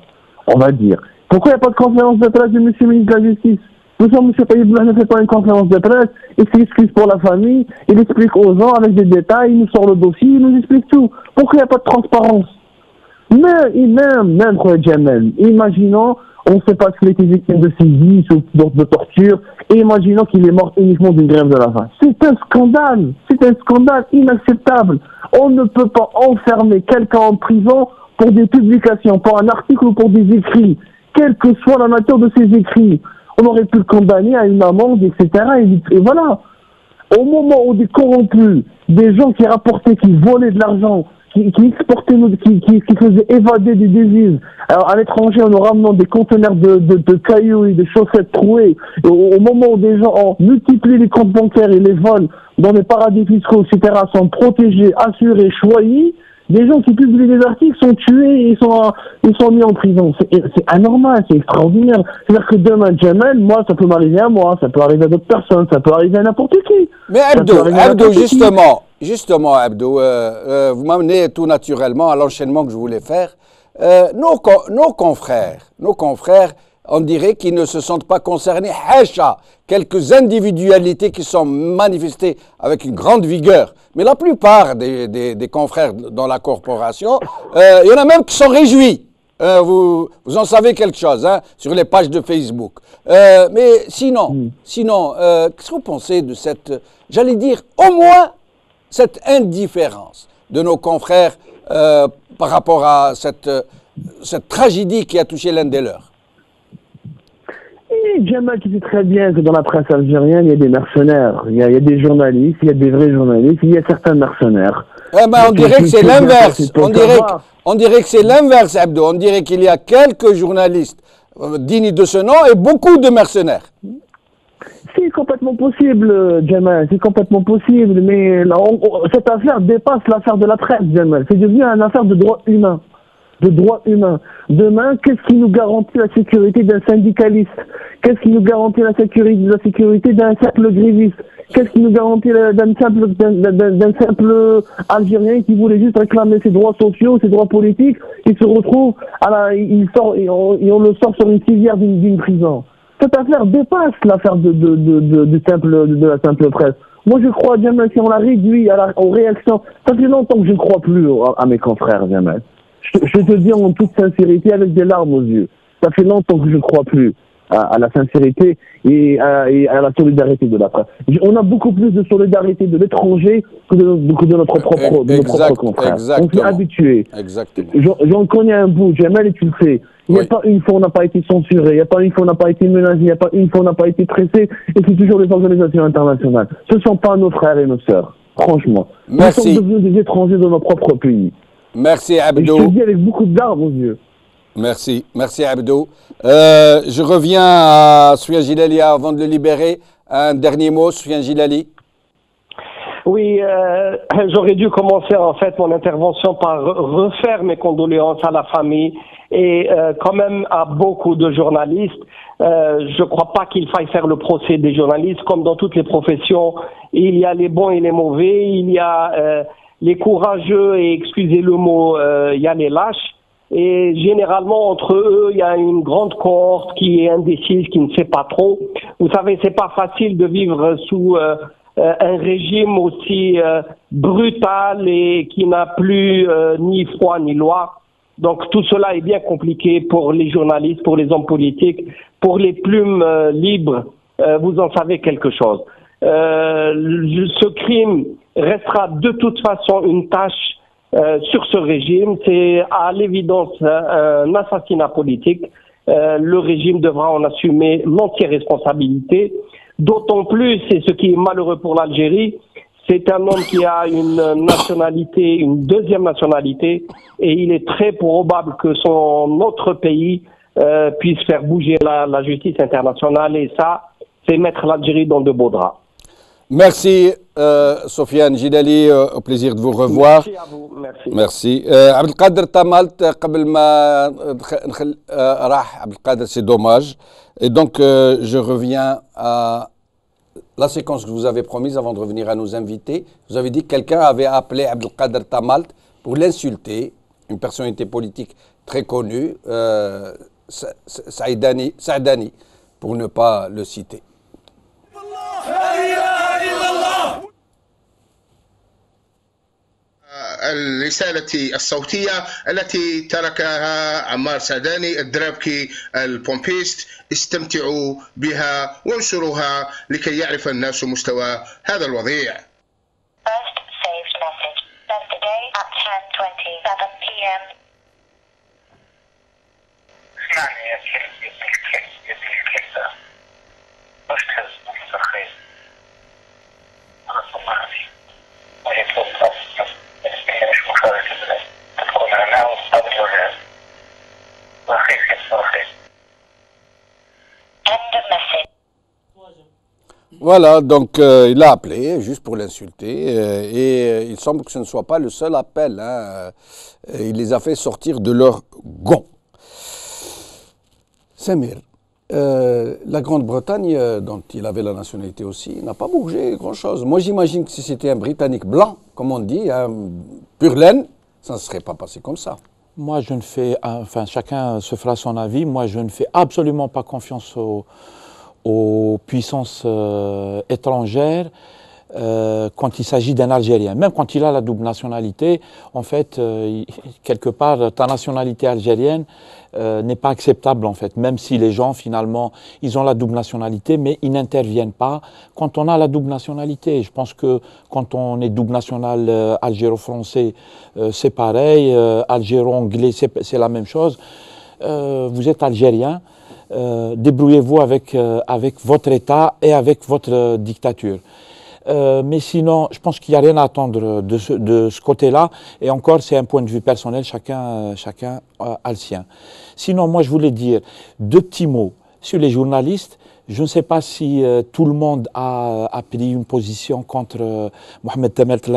on va dire. Pourquoi il n'y a pas de conférence de presse du monsieur le ministre de la Justice? M. Taïeb Loh ne fait pas une conférence de presse, il s'excuse pour la famille, il explique aux gens avec des détails, il nous sort le dossier, il nous explique tout. Pourquoi il n'y a pas de transparence? Même, Jamal, imaginons, on ne sait pas s'il était victime de sévices ou de torture, et imaginons qu'il est mort uniquement d'une grève de la faim. C'est un scandale inacceptable. On ne peut pas enfermer quelqu'un en prison pour des publications, pour un article ou pour des écrits, quelle que soit la nature de ces écrits. On aurait pu le condamner à une amende, etc. Et voilà. Au moment où des corrompus, des gens qui rapportaient, qui volaient de l'argent, qui exportaient, qui faisaient évader des devises. Alors, à l'étranger, en nous ramenant des conteneurs de cailloux et de chaussettes trouées. Au moment où des gens ont multiplié les comptes bancaires et les vols dans les paradis fiscaux, etc., sont protégés, assurés, choyés, des gens qui publient des articles sont tués et sont mis en prison. C'est anormal, c'est extraordinaire. C'est-à-dire que demain, Jamel, moi, ça peut m'arriver à moi, ça peut arriver à d'autres personnes, ça peut arriver à n'importe qui. Mais Abdou, justement, Abdou, vous m'amenez tout naturellement à l'enchaînement que je voulais faire. Nos confrères, on dirait qu'ils ne se sentent pas concernés. Hacha, quelques individualités qui sont manifestées avec une grande vigueur. Mais la plupart des confrères dans la corporation, il y en a même qui sont réjouis. Vous en savez quelque chose sur les pages de Facebook. Mais sinon, qu'est-ce que vous pensez de cette, j'allais dire, au moins cette indifférence de nos confrères par rapport à cette tragédie qui a touché l'un des leurs? Jamal, tu sais très bien que dans la presse algérienne, il y a des mercenaires. Il y a des journalistes, il y a des vrais journalistes, il y a certains mercenaires. On dirait que c'est l'inverse. On dirait que c'est l'inverse, Abdou. On dirait qu'il y a quelques journalistes dignes de ce nom et beaucoup de mercenaires. C'est complètement possible, Jamal, c'est complètement possible. Mais cette affaire dépasse l'affaire de la presse, Jamal. C'est devenu une affaire de droits humains. Demain, qu'est-ce qui nous garantit la sécurité d'un syndicaliste? Qu'est-ce qui nous garantit la sécurité d'un simple gréviste? Qu'est-ce qui nous garantit d'un simple Algérien qui voulait juste réclamer ses droits sociaux, ses droits politiques, il se retrouve et on le sort sur une civière d'une prison. Cette affaire dépasse l'affaire de la simple presse. Moi, je crois, Jamal, si on la réduit aux réactions, ça fait longtemps que je ne crois plus à mes confrères, Jamal. Je te dis en toute sincérité, avec des larmes aux yeux. Ça fait longtemps que je ne crois plus à la sincérité et à la solidarité de la presse. On a beaucoup plus de solidarité de l'étranger que de notre propre confrère. On s'est habitué. J'en connais un bout, Jamel, et tu le sais. Il n'y a pas une fois où on n'a pas été censuré, il n'y a pas une fois où on n'a pas été menacé, il n'y a pas une fois où on n'a pas été pressé, et c'est toujours les organisations internationales. Ce ne sont pas nos frères et nos sœurs, franchement. Merci. Nous sommes devenus des étrangers dans nos propres pays. Merci, Abdou. Et je te le dis avec beaucoup de larmes aux yeux. Merci Abdou. Je reviens à Soufiane Gilali avant de le libérer. Un dernier mot, Soufiane Gilali. Oui, j'aurais dû commencer en fait mon intervention par refaire mes condoléances à la famille et quand même à beaucoup de journalistes. Je ne crois pas qu'il faille faire le procès des journalistes. Comme dans toutes les professions, il y a les bons et les mauvais, il y a les courageux et, excusez le mot, il y a les lâches. Et généralement, entre eux, il y a une grande cohorte qui est indécise, qui ne sait pas trop. Vous savez, c'est pas facile de vivre sous un régime aussi brutal et qui n'a plus ni foi ni loi. Donc tout cela est bien compliqué pour les journalistes, pour les hommes politiques, pour les plumes libres. Vous en savez quelque chose. Ce crime restera de toute façon une tâche sur ce régime. C'est à l'évidence un assassinat politique. Le régime devra en assumer l'entière responsabilité. D'autant plus, et ce qui est malheureux pour l'Algérie, c'est un homme qui a une nationalité, une deuxième nationalité, et il est très probable que son autre pays puisse faire bouger la justice internationale, et ça, c'est mettre l'Algérie dans de beaux draps. Merci Soufiane Gilali, au plaisir de vous revoir. Merci à vous, merci. Merci. Abdelkader Tamalt, قبل ما نخل راح Abdelkader, c'est dommage. Et donc je reviens à la séquence que vous avez promise avant de revenir à nos invités. Vous avez dit que quelqu'un avait appelé Abdelkader Tamalt pour l'insulter, une personnalité politique très connue, Saïdani, pour ne pas le citer. الرسالة الصوتية التي تركها عمار سعداني الدرابكي البومبيست، استمتعوا بها وانشروها لكي يعرف الناس مستوى هذا الوضيع. 10:27 p.m. اسمعني يا كلب يدي الكلبة باش تهز نفس الخير أنا صمعني وهي توصف هي مش مشاركة البلاد تدخل هنا وتقابل الولاد وأخير كلمة وخير. End of message. Voilà, donc il a appelé juste pour l'insulter et il semble que ce ne soit pas le seul appel. Hein. Il les a fait sortir de leur gond. Samir, la Grande-Bretagne, dont il avait la nationalité aussi, n'a pas bougé grand-chose. Moi, j'imagine que si c'était un Britannique blanc, comme on dit, un pur laine, ça ne serait pas passé comme ça. Moi, je ne fais, enfin, chacun se fera son avis. Moi, je ne fais absolument pas confiance aux puissances étrangères quand il s'agit d'un Algérien. Même quand il a la double nationalité, en fait, quelque part, ta nationalité algérienne n'est pas acceptable, en fait. Même si les gens, finalement, ils ont la double nationalité, mais ils n'interviennent pas quand on a la double nationalité. Je pense que quand on est double national algéro-français, c'est pareil. Algéro-anglais, c'est la même chose. Vous êtes algérien. Débrouillez-vous avec votre État et avec votre dictature. Mais sinon, je pense qu'il n'y a rien à attendre de ce côté-là. Et encore, c'est un point de vue personnel, chacun a le sien. Sinon, moi, je voulais dire deux petits mots sur les journalistes. Je ne sais pas si tout le monde a pris une position contre Mohamed Temelt,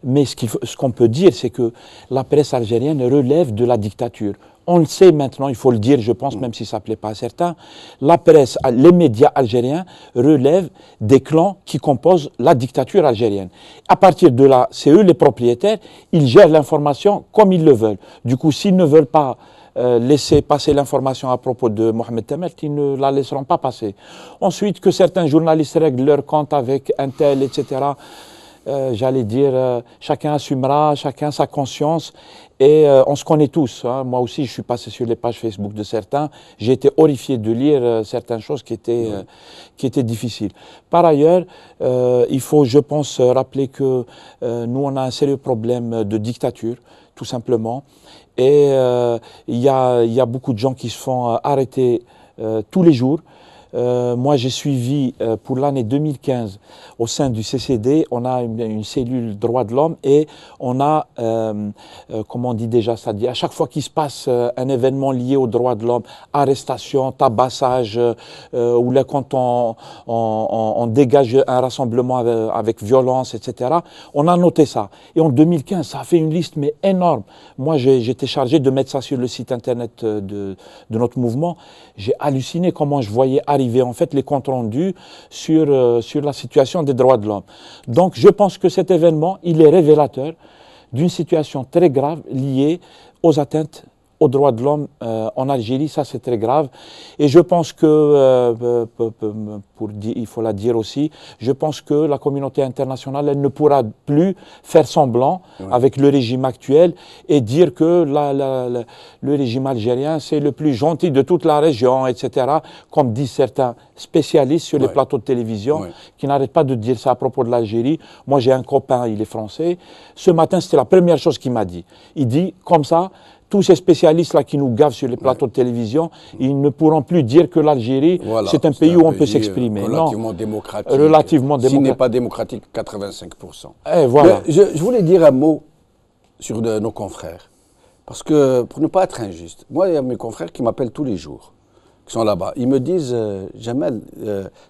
mais ce qu'on peut dire, c'est que la presse algérienne relève de la dictature. On le sait maintenant, il faut le dire, je pense, même si ça ne plaît pas à certains, la presse, les médias algériens relèvent des clans qui composent la dictature algérienne. À partir de là, c'est eux les propriétaires, ils gèrent l'information comme ils le veulent. Du coup, s'ils ne veulent pas laisser passer l'information à propos de Mohamed Temelt, ils ne la laisseront pas passer. Ensuite, que certains journalistes règlent leur compte avec un tel, etc., j'allais dire, chacun assumera, chacun sa conscience, et on se connaît tous. Hein. Moi aussi, je suis passé sur les pages Facebook de certains, j'ai été horrifié de lire certaines choses qui étaient difficiles. Par ailleurs, il faut, je pense, rappeler que nous, on a un sérieux problème de dictature, tout simplement, et il y a beaucoup de gens qui se font arrêter tous les jours. Moi, j'ai suivi pour l'année 2015 au sein du CCD, on a une cellule droits de l'homme et on a, comment on dit déjà, c'est-à-dire à chaque fois qu'il se passe un événement lié aux droits de l'homme, arrestation, tabassage, ou là quand on dégage un rassemblement avec violence, etc., on a noté ça. Et en 2015, ça a fait une liste mais énorme. Moi, j'étais chargé de mettre ça sur le site internet de notre mouvement. J'ai halluciné comment je voyais arriver en fait les comptes rendus sur la situation des droits de l'homme. Donc je pense que cet événement, il est révélateur d'une situation très grave liée aux atteintes aux droits de l'homme en Algérie, ça c'est très grave. Et je pense que, il faut la dire aussi, je pense que la communauté internationale, elle ne pourra plus faire semblant avec le régime actuel et dire que le régime algérien, c'est le plus gentil de toute la région, etc., comme disent certains spécialistes sur les plateaux de télévision, qui n'arrêtent pas de dire ça à propos de l'Algérie. Moi, j'ai un copain, il est français. Ce matin, c'était la première chose qu'il m'a dit. Il dit, comme ça, tous ces spécialistes-là qui nous gavent sur les plateaux de télévision, ils ne pourront plus dire que l'Algérie, c'est un pays où on peut s'exprimer. Relativement démocratique. Relativement démocratique. S'il n'est pas démocratique, 85%. Et voilà. Mais je voulais dire un mot sur nos confrères. Parce que, pour ne pas être injuste, moi, il y a mes confrères qui m'appellent tous les jours, qui sont là-bas. Ils me disent, Jamel,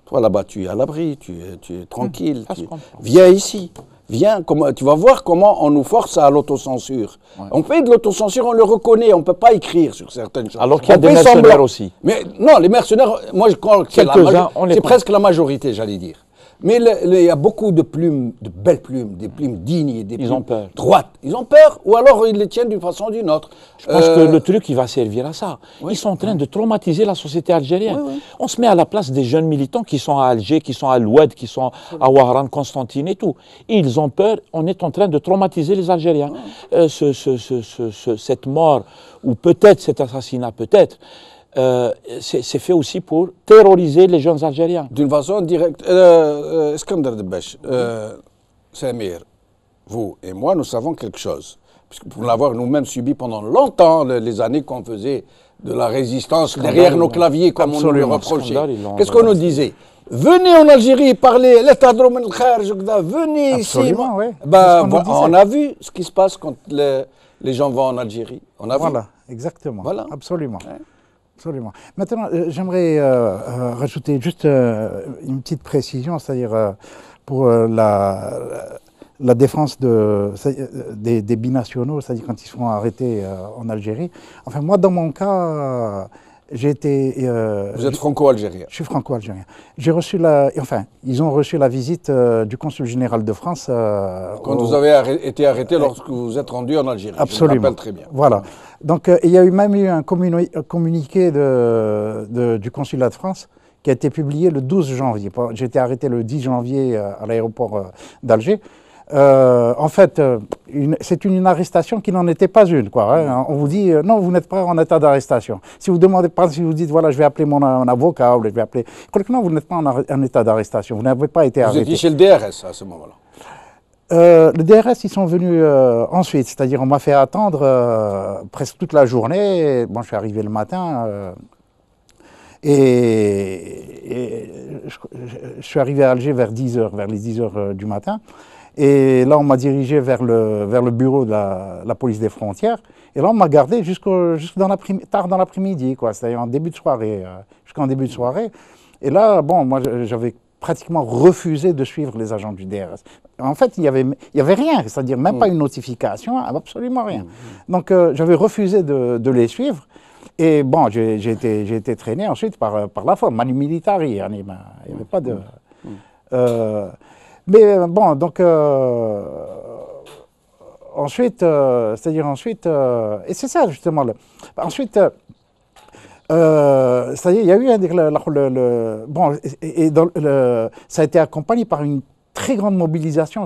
toi là-bas, tu es à l'abri, tu es tranquille, viens ici. Viens, tu vas voir comment on nous force à l'autocensure. On fait de l'autocensure, on le reconnaît, on ne peut pas écrire sur certaines choses. Alors qu'il y a des mercenaires aussi. Mais non, les mercenaires, moi je crois que c'est presque la majorité, j'allais dire. Mais il y a beaucoup de plumes, de belles plumes, des plumes dignes, des plumes droites. Ils ont peur, ou alors ils les tiennent d'une façon ou d'une autre. Je pense que le truc, il va servir à ça. Ils sont en train de traumatiser la société algérienne. On se met à la place des jeunes militants qui sont à Alger, qui sont à l'Oued, qui sont à Ouaran, Constantine et tout. Ils ont peur, on est en train de traumatiser les Algériens. Cette mort, ou peut-être cet assassinat, peut-être, c'est fait aussi pour terroriser les jeunes Algériens. D'une façon directe. Iskandar Debesh, Samir, vous et moi, nous savons quelque chose. pour l'avoir nous-mêmes subi pendant longtemps, les années qu'on faisait de la résistance derrière nos claviers, comme on nous le reprochait. Qu'est-ce qu'on nous disait? Venez en Algérie parler, venez ici. Oui. Ben, on a vu ce qui se passe quand les gens vont en Algérie. On a vu. Voilà, exactement. Voilà. Absolument. Ouais. Absolument. Maintenant, j'aimerais rajouter juste une petite précision, c'est-à-dire pour la défense des binationaux, c'est-à-dire quand ils sont arrêtés en Algérie. Enfin, moi, dans mon cas, j'ai été... Vous êtes franco-algérien? Je suis franco-algérien. J'ai reçu ils ont reçu la visite du consul général de France. Quand vous avez été arrêté lorsque vous vous êtes rendu en Algérie. Absolument. Je me rappelle très bien. Voilà. Donc, il y a même eu un communiqué du consulat de France qui a été publié le 12 janvier. J'ai été arrêté le 10 janvier à l'aéroport d'Alger. En fait, c'est une arrestation qui n'en était pas une, quoi. Hein. On vous dit non, vous n'êtes pas en état d'arrestation. Si vous demandez pas, si vous dites voilà, je vais appeler mon avocat ou je vais appeler, non, vous n'êtes pas en état d'arrestation. Vous n'avez pas été arrêté. Vous étiez chez le DRS à ce moment-là. Le DRS, ils sont venus ensuite, c'est-à-dire on m'a fait attendre presque toute la journée. Bon, je suis arrivé le matin. Et je suis arrivé à Alger vers 10h, vers les 10h du matin. Et là, on m'a dirigé vers le bureau de la police des frontières. Et là, on m'a gardé tard dans l'après-midi, quoi. C'est-à-dire en début de soirée, jusqu'en début de soirée. Et là, bon, moi, j'avais pratiquement refusé de suivre les agents du DRS. En fait, il y avait rien, c'est-à-dire même pas une notification, absolument rien. Donc, j'avais refusé de les suivre. Et bon, j'ai été traîné ensuite par la force, manu militari. Il n'y avait pas de... mais bon, donc ensuite, c'est-à-dire ensuite, et c'est ça justement. Ensuite, c'est-à-dire il y a eu bon, ça a été accompagné par une très grande mobilisation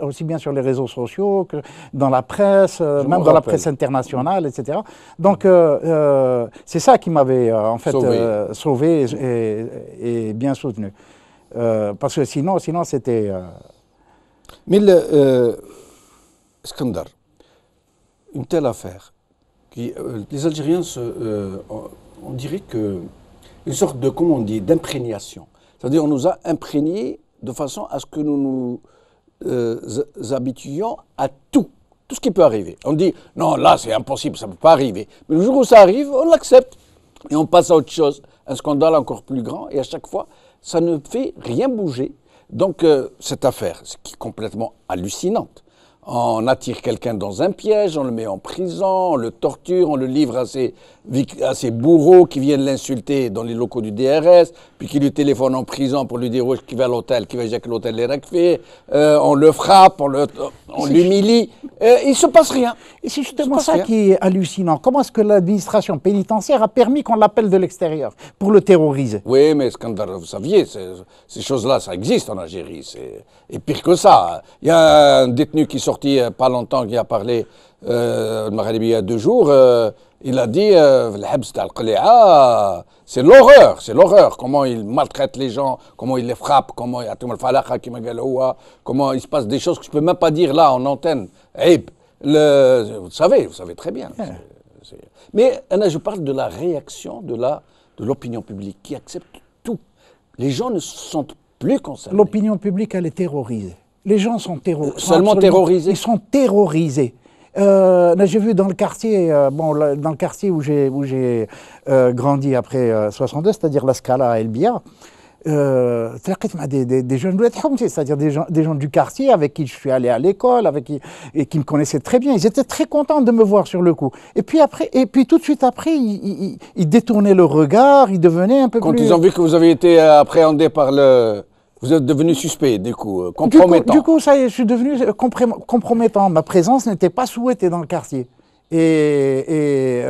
aussi bien sur les réseaux sociaux que dans la presse, même dans la presse internationale, etc. Donc c'est ça qui m'avait en fait sauvé et bien soutenu. Parce que sinon c'était... Mais Iskandar, une telle affaire, les Algériens, on dirait que une sorte de, comment on dit, d'imprégnation. C'est-à-dire on nous a imprégnés de façon à ce que nous nous habituions à tout ce qui peut arriver. On dit, non, là c'est impossible, ça ne peut pas arriver. Mais le jour où ça arrive, on l'accepte et on passe à autre chose, un scandale encore plus grand, et à chaque fois, ça ne fait rien bouger. Donc cette affaire, qui est complètement hallucinante, on attire quelqu'un dans un piège, on le met en prison, on le torture, on le livre à ses bourreaux qui viennent l'insulter dans les locaux du DRS, puis qui lui téléphonent en prison pour lui dire où est-ce qu'il va à l'hôtel, qu'il va dire que l'hôtel est récupéré, on le frappe, on l'humilie, il ne se passe rien. Et c'est justement ça qui est hallucinant. Comment est-ce que l'administration pénitentiaire a permis qu'on l'appelle de l'extérieur pour le terroriser? Oui, mais scandale, vous saviez, ces choses-là, ça existe en Algérie. Et pire que ça, il y a un détenu qui est sorti pas longtemps, qui a parlé de Maghalibi il y a 2 jours, il a dit c'est l'horreur, comment il maltraite les gens, comment il les frappe, comment il se passe des choses que je ne peux même pas dire là en antenne. Vous savez très bien. Mais je parle de la réaction de l'opinion publique qui accepte tout. Les gens ne se sentent plus concernés. L'opinion publique, elle est terrorisée. Les gens sont terrorisés. Seulement terrorisés? Ils sont terrorisés. J'ai vu dans le quartier, dans le quartier où j'ai grandi après 62, c'est-à-dire la Scala à El Bia, des jeunes, c'est-à-dire des gens du quartier avec qui je suis allé à l'école, et qui me connaissaient très bien. Ils étaient très contents de me voir sur le coup. Et puis tout de suite après, ils détournaient le regard, ils devenaient un peu plus... Quand ils ont vu que vous avez été appréhendé par le... Vous êtes devenu suspect, du coup, compromettant. Du coup, ça y est, je suis devenu compromettant. Ma présence n'était pas souhaitée dans le quartier. Et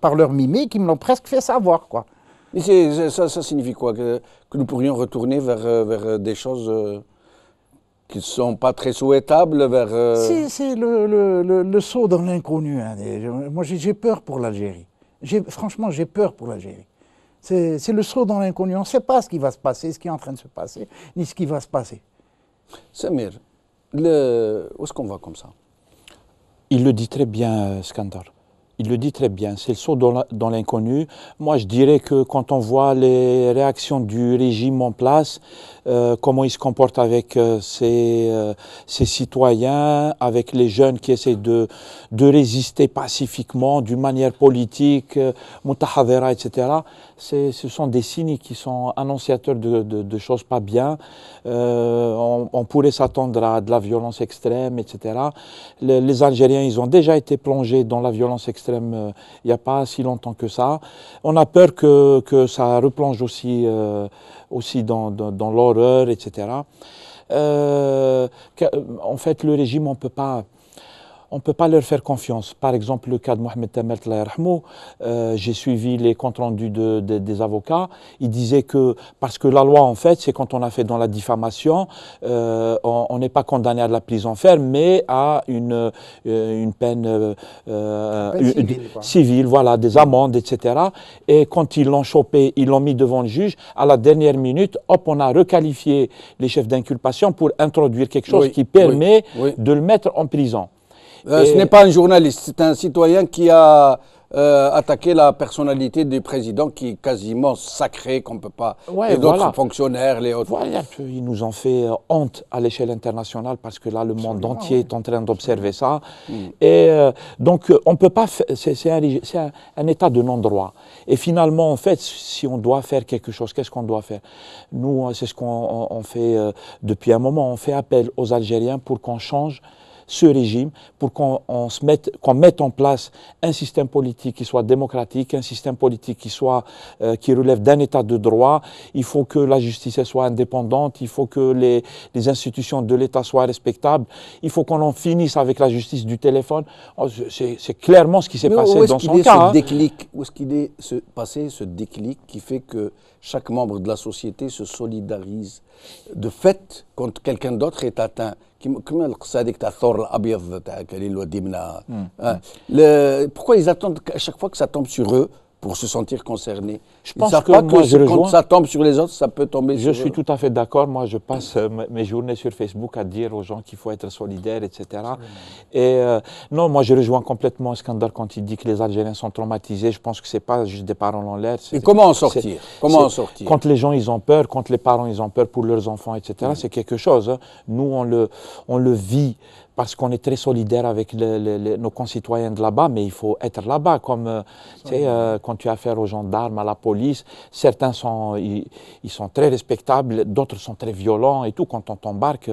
par leur mimique, ils me l'ont presque fait savoir, quoi. Mais ça signifie quoi? Que nous pourrions retourner vers des choses qui ne sont pas très souhaitables, vers... C'est le saut dans l'inconnu. Hein. Moi, j'ai peur pour l'Algérie. Franchement, j'ai peur pour l'Algérie. C'est le saut dans l'inconnu. On ne sait pas ce qui va se passer, ce qui est en train de se passer, ni ce qui va se passer. Samir, où est-ce qu'on va comme ça? Il le dit très bien, Skandar. Il le dit très bien, c'est le saut dans l'inconnu. Moi, je dirais que quand on voit les réactions du régime en place, comment il se comporte avec ses citoyens, avec les jeunes qui essaient de résister pacifiquement, d'une manière politique, mutahadera, etc., ce sont des signes qui sont annonciateurs de choses pas bien. On pourrait s'attendre à de la violence extrême, etc. Les Algériens, ils ont déjà été plongés dans la violence extrême il n'y a pas si longtemps que ça. On a peur que ça replonge aussi dans l'horreur, etc. En fait, le régime, on ne peut pas leur faire confiance. Par exemple, le cas de Mohamed Tamelt, j'ai suivi les comptes rendus des avocats. Ils disaient que, parce que la loi, en fait, c'est quand on a fait dans la diffamation, on n'est pas condamné à de la prison ferme, mais à une peine civile, voilà, des amendes, etc. Et quand ils l'ont chopé, ils l'ont mis devant le juge, à la dernière minute, hop, on a requalifié les chefs d'inculpation pour introduire quelque chose qui permet de le mettre en prison. Ce n'est pas un journaliste, c'est un citoyen qui a attaqué la personnalité du président qui est quasiment sacré, qu'on ne peut pas... et d'autres fonctionnaires, les autres... Voilà, ils nous ont fait honte à l'échelle internationale parce que là, le monde entier est en train d'observer ça. Et donc, on ne peut pas... C'est un état de non-droit. Et finalement, en fait, si on doit faire quelque chose, qu'est-ce qu'on doit faire? Nous, c'est ce qu'on fait depuis un moment. On fait appel aux Algériens pour qu'on change ce régime, pour qu'on mette en place un système politique qui soit démocratique, un système politique qui relève d'un état de droit. Il faut que la justice soit indépendante, il faut que les institutions de l'État soient respectables, il faut qu'on en finisse avec la justice du téléphone. C'est clairement ce qui s'est passé dans son cas. Où est-ce qu'il est passé ce déclic qui fait que chaque membre de la société se solidarise de fait quand quelqu'un d'autre est atteint? Pourquoi ils attendent à chaque fois que ça tombe sur eux pour se sentir concernés? Je pense que quand ça tombe sur les autres, ça peut tomber sur eux. Je suis tout à fait d'accord. Moi, je passe mes journées sur Facebook à dire aux gens qu'il faut être solidaire, etc. Et non, moi, je rejoins complètement Skandar quand il dit que les Algériens sont traumatisés. Je pense que ce n'est pas juste des paroles en l'air. Et comment en sortir? Quand les gens, ils ont peur, quand les parents, ils ont peur pour leurs enfants, etc., c'est quelque chose. Hein. Nous, on le vit parce qu'on est très solidaire avec nos concitoyens de là-bas, mais il faut être là-bas. Comme quand tu as affaire aux gendarmes, à la police, certains sont très respectables, d'autres sont très violents et tout. Quand on t'embarque,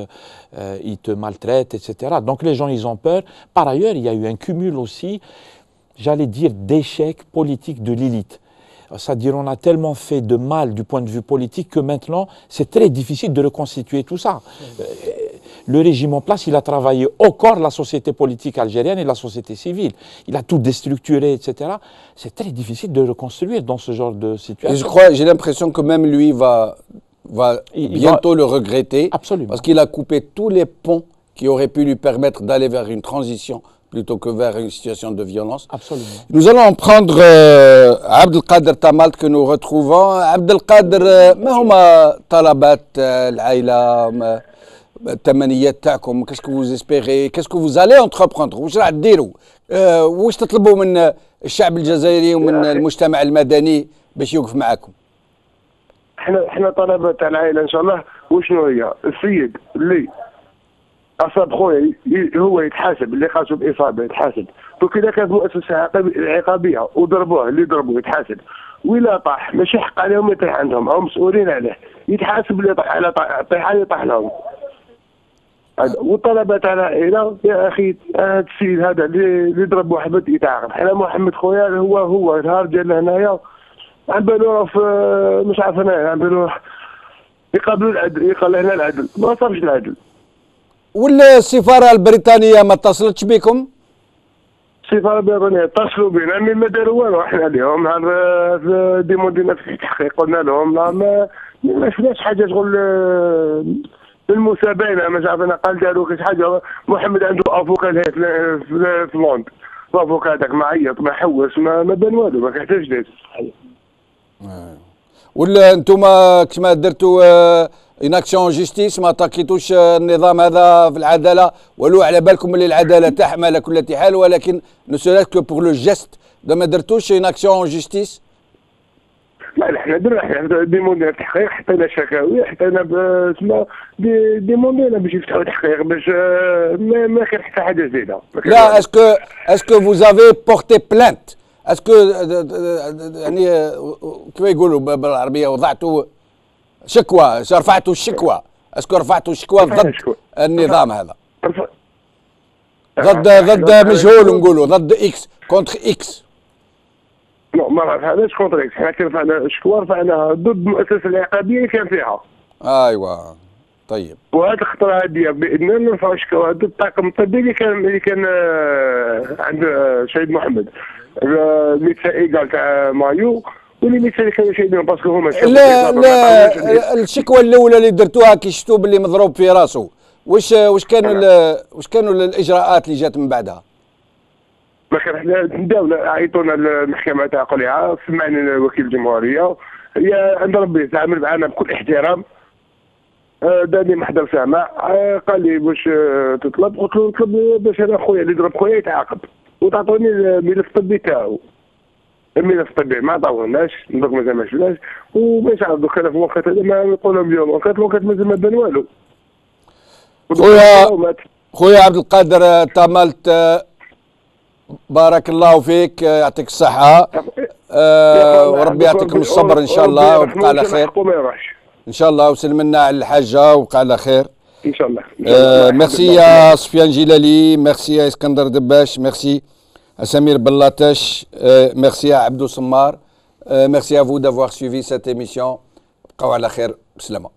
ils te maltraitent, etc. Donc les gens, ils ont peur. Par ailleurs, il y a eu un cumul aussi, j'allais dire, d'échecs politiques de l'élite. C'est-à-dire on a tellement fait de mal du point de vue politique que maintenant, c'est très difficile de reconstituer tout ça. Le régime en place, il a travaillé au corps la société politique algérienne et la société civile. Il a tout déstructuré, etc. C'est très difficile de reconstruire dans ce genre de situation. Et j'ai l'impression que même lui va bientôt le regretter. Absolument. Parce qu'il a coupé tous les ponts qui auraient pu lui permettre d'aller vers une transition plutôt que vers une situation de violence. Absolument. Nous allons prendre Abdelkader Tamalt que nous retrouvons. Abdelkader, ما هما طلبات العائلة التمنيات تاعكم؟ qu'est-ce que vous espérez؟ qu'est-ce que vous allez entreprendre؟ واش راح ديروا؟ واش تطلبوا من الشعب الجزائري ومن المجتمع المدني باش يوقف معكم؟ احنا طلبات العائلة ان شاء الله. وشنو هي؟ السيد اللي اصاب خويا هو يتحاسب، اللي خاصو باصابه يتحاسب. دوك اذا كانت مؤسسه عقابيه وضربوه، اللي ضربوه يتحاسب، ولا طاح ماشي حق عليهم يطيح عندهم، هم مسؤولين عليه، يتحاسب اللي طاح على طيحه يطيح لهم. والطلبات على العائله يا اخي، هذا السيد هذا اللي ضرب واحد يتعاقب. حنا محمد خويا هو نهار جا هنايا عم بالو مش عارف انا، عم بالو يقابلوا العدل، يقال هنا العدل، ما صارش العدل. والسفارة البريطانية ما اتصلتش بكم؟ السفارة البريطانية اتصلوا بنا مي ما داروا والو. احنا اليوم هذا ديموندينا في التحقيق، قلنا لهم لا ما شفناش حاجة شغل المسابقة، ما عرفنا. قال داروا كاش حاجة. محمد عنده افوكا في لندن، الافوكا هذاك معيط ما حوس ما بان والو، ما كيحتاج داز. ولا انتم كما درتوا اون اكسيون جيستيس ما تاكيتوش النظام هذا في العداله، ولو على بالكم اللي العداله تحمى على كل حال، ولكن نو سيريس كو بور لو جيست ما درتوش اون اكسيون جيستيس؟ لا احنا درنا، احنا ديموندينا التحقيق، حطينا شكاوي، حطينا اسمها ديموندينا باش يفتحوا تحقيق باش ما كان حتى حاجه جديده. لا اسكو فوز افي بورتي بلانت؟ اسكو يعني كيف يقولوا بالعربيه وضعتوا شكوى، رفعتوا الشكوى؟ اسكو رفعتوا شكوى ضد النظام هذا؟ ضد مجهول نقولوا، ضد اكس كونتر اكس؟ لا ما رفعناش كونتر اكس، حنا رفعنا شكوى رفعناها ضد المؤسسه العقابيه اللي كان فيها. ايوا طيب. وهذه الخطره هذه باننا نرفعوا شكوى ضد الطاقم الطبي اللي كان عند سيد محمد الميدسان ايكال تاع مايو، واللي الميدسان اللي كانوا شايلين باسكو هما لا الشكوى الاولى اللي درتوها كي شفتوا باللي مضروب في راسه، واش كانوا الاجراءات اللي جات من بعدها؟ ما كان حنا نداونا، عيطونا المحكمه تاع قليعه، سمعنا وكيل الجمهوريه، هي عند ربي تعامل معنا بكل احترام، داني محضر سامع، قال لي واش تطلب؟ قلت له نطلب باش انا خويا اللي ضرب خويا يتعاقب، وتعطوني الملف الطبي تاعو. الملف الطبي ما عطاوهناش، دوك مازال ما شفناش، وباش عرف دوك انا في الوقت هذا ما نقول لهم اليوم الوقت مازال ما بان والو. خويا عبد القادر تاملت، بارك الله فيك، يعطيك الصحة، وربي يعطيكم الصبر إن شاء الله، وبقى على خير إن شاء الله، وسلم لنا على الحاجة وبقى على خير إن شاء الله. ميرسي يا سفيان جلالي، ميرسي يا اسكندر دباش، ميرسي à Samir Bellatesh, merci à Abdou Sommar, merci à vous d'avoir suivi cette émission. بقاو على خير، بسلامة.